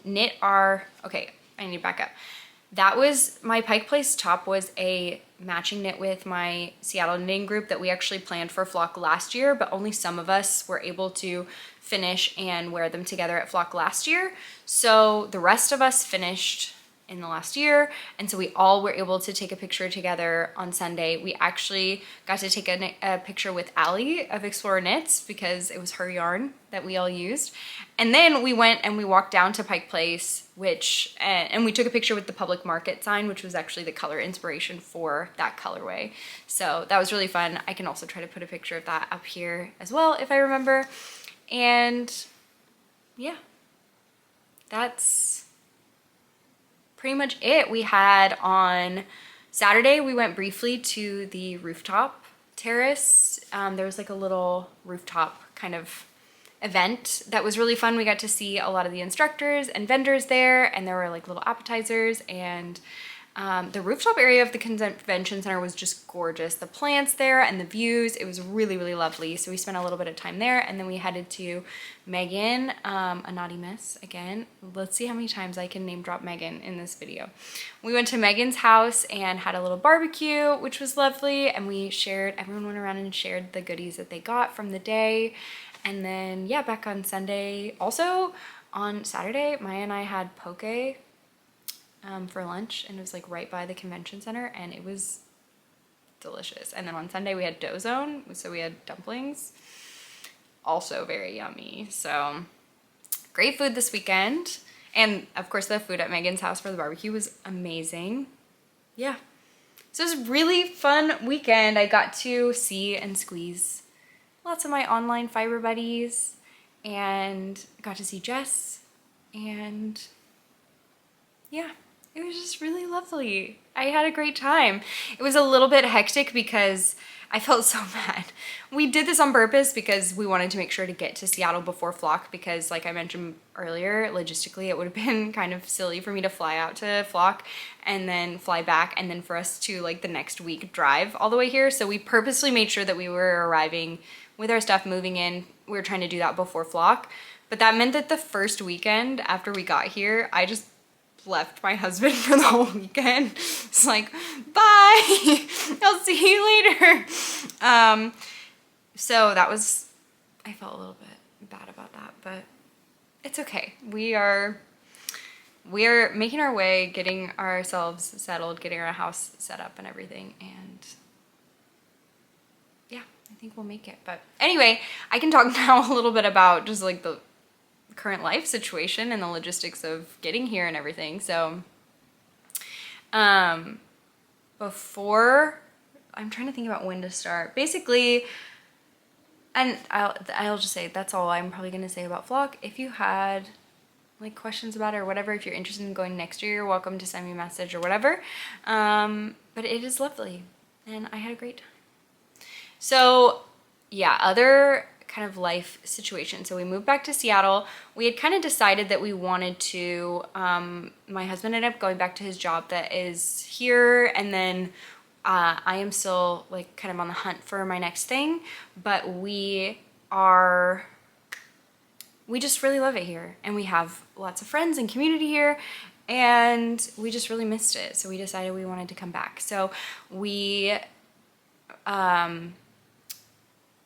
knit our, okay, I need to back up. That was, my Pike Place top was a matching knit with my Seattle knitting group that we actually planned for Flock last year, but only some of us were able to finish and wear them together at Flock last year. So the rest of us finished in the last year, and so we all were able to take a picture together on Sunday. We actually got to take a picture with Allie of Explorer Knits because it was her yarn that we all used. And then we went and we walked down to Pike Place, which and we took a picture with the Public Market sign, which was actually the color inspiration for that colorway. So that was really fun. I can also try to put a picture of that up here as well if I remember. And yeah, that's pretty much it. We had on Saturday, we went briefly to the rooftop terrace. There was like a little rooftop kind of event that was really fun. We got to see a lot of the instructors and vendors there, and there were like little appetizers, and the rooftop area of the convention center was just gorgeous. The plants there and the views, it was really, really lovely. So we spent a little bit of time there, and then we headed to Meghan, a naughty miss again. Let's see how many times I can name drop Meghan in this video. We went to Meghan's house and had a little barbecue, which was lovely. And we shared, everyone went around and shared the goodies that they got from the day. And then, yeah, back on Sunday. Also on Saturday, Maya and I had poke for lunch, and it was like right by the convention center, and it was delicious. And then on Sunday we had dozone, so we had dumplings, also very yummy. So great food this weekend, and of course the food at Meghan's house for the barbecue was amazing. Yeah, so it was a really fun weekend. I got to see and squeeze lots of my online fiber buddies, and got to see Jess, and yeah, it was just really lovely. I had a great time. It was a little bit hectic because I felt so bad. We did this on purpose because we wanted to make sure to get to Seattle before Flock, because like I mentioned earlier, logistically it would have been kind of silly for me to fly out to Flock and then fly back, and then for us to like the next week drive all the way here. So we purposely made sure that we were arriving with our stuff, moving in. We were trying to do that before Flock, but that meant that the first weekend after we got here, I just left my husband for the whole weekend. It's like, bye, I'll see you later. So that was, I felt a little bit bad about that, but it's okay. We are making our way, getting ourselves settled, getting our house set up and everything, and yeah, I think we'll make it. But anyway, I can talk now a little bit about just like the current life situation and the logistics of getting here and everything. So before, I'm trying to think about when to start. Basically, and I'll just say that's all I'm probably gonna say about Flock. If you had like questions about it or whatever, if you're interested in going next year, you're welcome to send me a message or whatever. But it is lovely and I had a great time. So yeah, other kind of life situation. So we moved back to Seattle. We had kind of decided that we wanted to, my husband ended up going back to his job that is here, and then I am still like kind of on the hunt for my next thing, but we just really love it here, and we have lots of friends and community here, and we just really missed it. So we decided we wanted to come back. So we,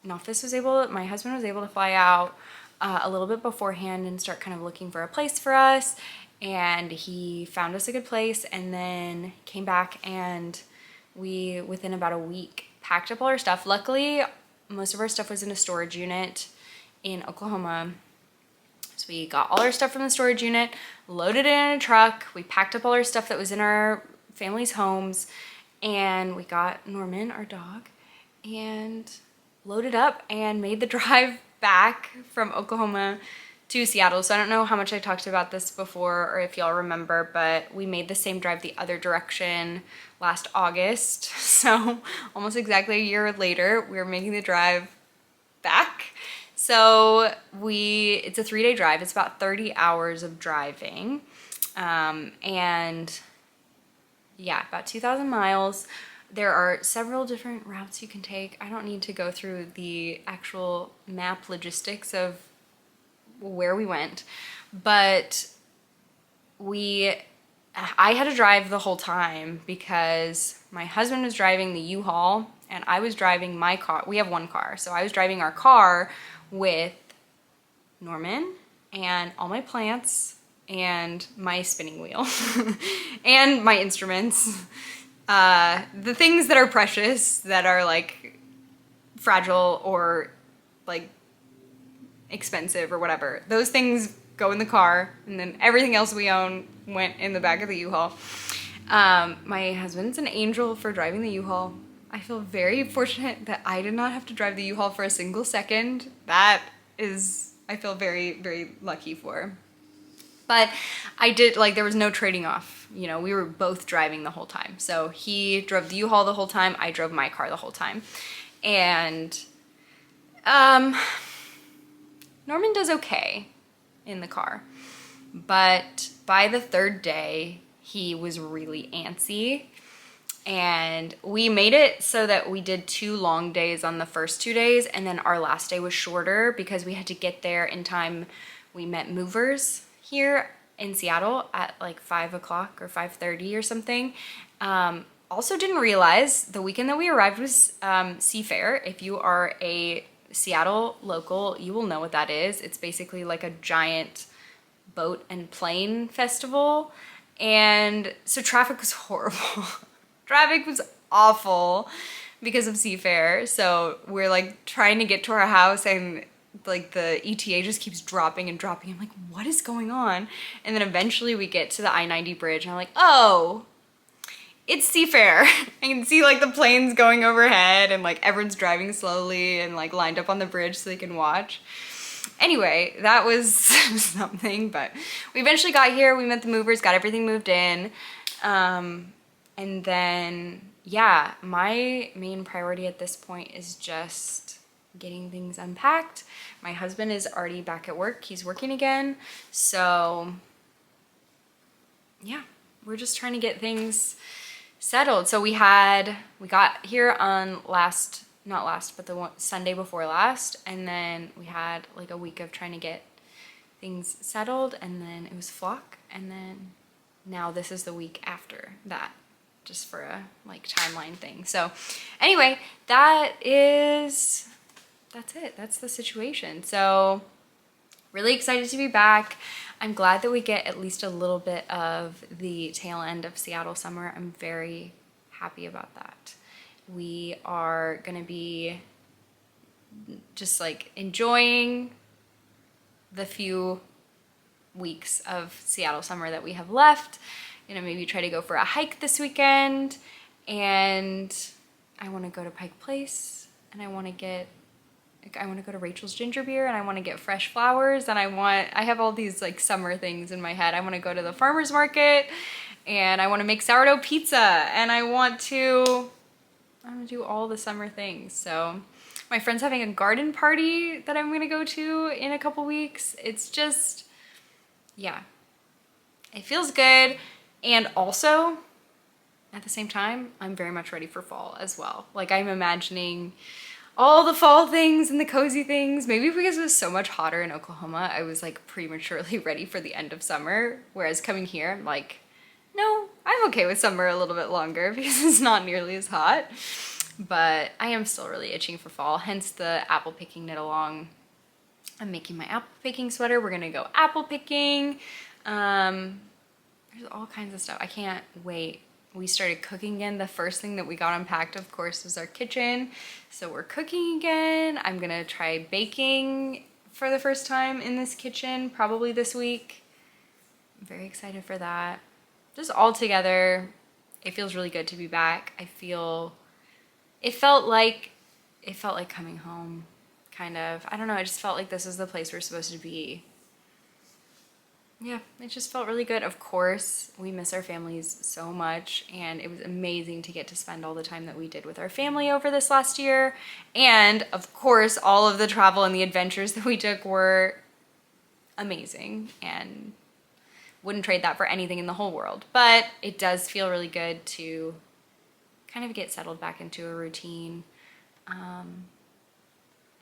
my husband was able to fly out a little bit beforehand and start kind of looking for a place for us, and he found us a good place, and then came back, and we, within about a week, packed up all our stuff. Luckily, most of our stuff was in a storage unit in Oklahoma. So we got all our stuff from the storage unit, loaded it in a truck, we packed up all our stuff that was in our family's homes, and we got Norman, our dog, and loaded up and made the drive back from Oklahoma to Seattle. So I don't know how much I talked about this before or if y'all remember, but we made the same drive the other direction last August. So almost exactly a year later, we're making the drive back. So it's a 3-day drive. It's about 30 hours of driving. And yeah, about 2,000 miles. There are several different routes you can take. I don't need to go through the actual map logistics of where we went, but we I had to drive the whole time because my husband was driving the U-Haul and I was driving my car. We have one car. So I was driving our car with Norman and all my plants and my spinning wheel and my instruments. The things that are precious, that are like fragile or like expensive or whatever. Those things go in the car, and then everything else we own went in the back of the U-Haul. My husband's an angel for driving the U-Haul. I feel very fortunate that I did not have to drive the U-Haul for a single second. That is, I feel very, very lucky for. But I did, like, there was no trading off. You know, we were both driving the whole time. So he drove the U-Haul the whole time, I drove my car the whole time. And Norman does okay in the car, but by the third day he was really antsy, and we made it so that we did 2 long days on the first 2 days, and then our last day was shorter because we had to get there in time. We met movers here in Seattle at like 5 o'clock or 5:30 or something. Also didn't realize the weekend that we arrived was Seafair. If you are a Seattle local, you will know what that is. It's basically like a giant boat and plane festival. And so traffic was horrible. Traffic was awful because of Seafair. So we're like trying to get to our house and like the ETA just keeps dropping and dropping. I'm like, what is going on? And then eventually we get to the I-90 bridge and I'm like, oh, it's Seafair. I can see like the planes going overhead and like everyone's driving slowly and like lined up on the bridge so they can watch. Anyway, that was something, but we eventually got here. We met the movers, got everything moved in. And then, yeah, my main priority at this point is just getting things unpacked. My husband is already back at work. He's working again. So yeah, we're just trying to get things settled. So we got here on the Sunday before last, and then we had like a week of trying to get things settled, and then it was flock, and then now this is the week after that, just for a like timeline thing. So anyway, that's it. That's the situation. So really excited to be back. I'm glad that we get at least a little bit of the tail end of Seattle summer. I'm very happy about that. We are gonna be just like enjoying the few weeks of Seattle summer that we have left. You know, maybe try to go for a hike this weekend, and I want to go to Pike Place, and I want to go to Rachel's Ginger Beer, and I want to get fresh flowers, and I have all these like summer things in my head. I want to go to the farmer's market, and I want to make sourdough pizza, and I want to do all the summer things. So my friend's having a garden party that I'm going to go to in a couple weeks. It's just, yeah, it feels good. And also at the same time, I'm very much ready for fall as well. Like, I'm imagining all the fall things and the cozy things. Maybe because it was so much hotter in Oklahoma, I was like prematurely ready for the end of summer. Whereas coming here, I'm like, no, I'm okay with summer a little bit longer because it's not nearly as hot. But I am still really itching for fall, hence the apple picking knit along. I'm making my apple picking sweater. We're gonna go apple picking. There's all kinds of stuff. I can't wait. We started cooking again. The first thing that we got unpacked, of course, was our kitchen. So we're cooking again. I'm gonna try baking for the first time in this kitchen, probably this week. I'm very excited for that. Just all together, it feels really good to be back. It felt like coming home, kind of. I don't know, I just felt like this is the place we're supposed to be. Yeah, it just felt really good. Of course, we miss our families so much, and it was amazing to get to spend all the time that we did with our family over this last year. And of course, all of the travel and the adventures that we took were amazing, and wouldn't trade that for anything in the whole world. But it does feel really good to kind of get settled back into a routine.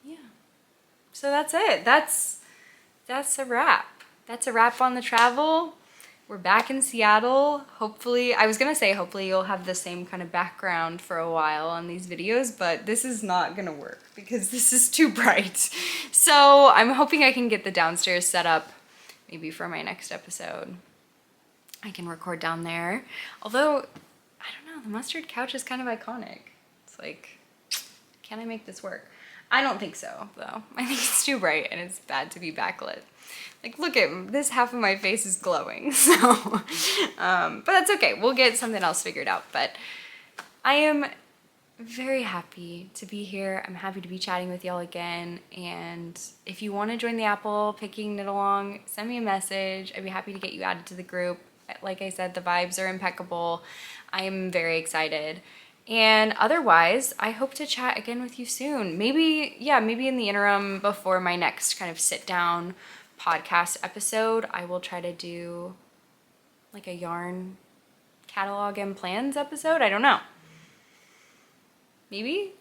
Yeah. So that's it. That's a wrap. That's a wrap on the travel. we're back in Seattle. Hopefully, I was gonna say hopefully you'll have the same kind of background for a while on these videos, but this is not gonna work because this is too bright. So I'm hoping I can get the downstairs set up maybe for my next episode. I can record down there. Although, I don't know, the mustard couch is kind of iconic. It's like, can I make this work? I don't think so, though. I think it's too bright and it's bad to be backlit. Like, look at this, half of my face is glowing, so. But that's okay, we'll get something else figured out. But I am very happy to be here. I'm happy to be chatting with y'all again. And if you want to join the Apple Picking Knit Along, send me a message. I'd be happy to get you added to the group. Like I said, the vibes are impeccable. I am very excited. And otherwise, I hope to chat again with you soon. Maybe, yeah, maybe in the interim before my next kind of sit down podcast episode, I will try to do like a yarn catalog and plans episode. I don't know. Maybe,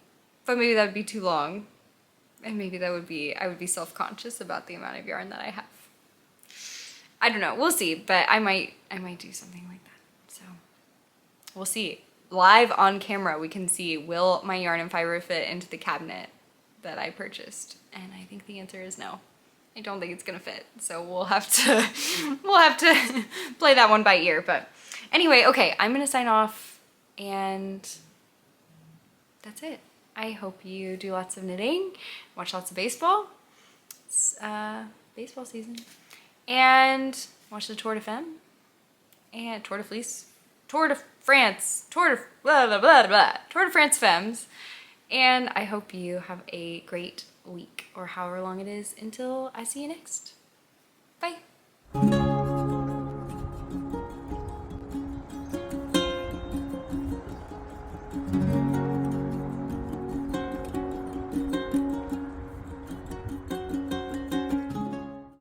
but maybe that would be too long. And maybe that would be, I would be self-conscious about the amount of yarn that I have. I don't know, we'll see, but I might do something like that. So we'll see. Live on camera, we can see, will my yarn and fiber fit into the cabinet that I purchased? And I think the answer is no. I don't think it's gonna fit. So we'll have to play that one by ear. But anyway, okay, I'm gonna sign off and that's it. I hope you do lots of knitting, watch lots of baseball. It's baseball season. And watch the Tour de Femme and Tour de Fleece, Tour de France, Tour de blah, blah, blah, blah, Tour de France Femmes. And I hope you have a great week or however long it is until I see you next. Bye.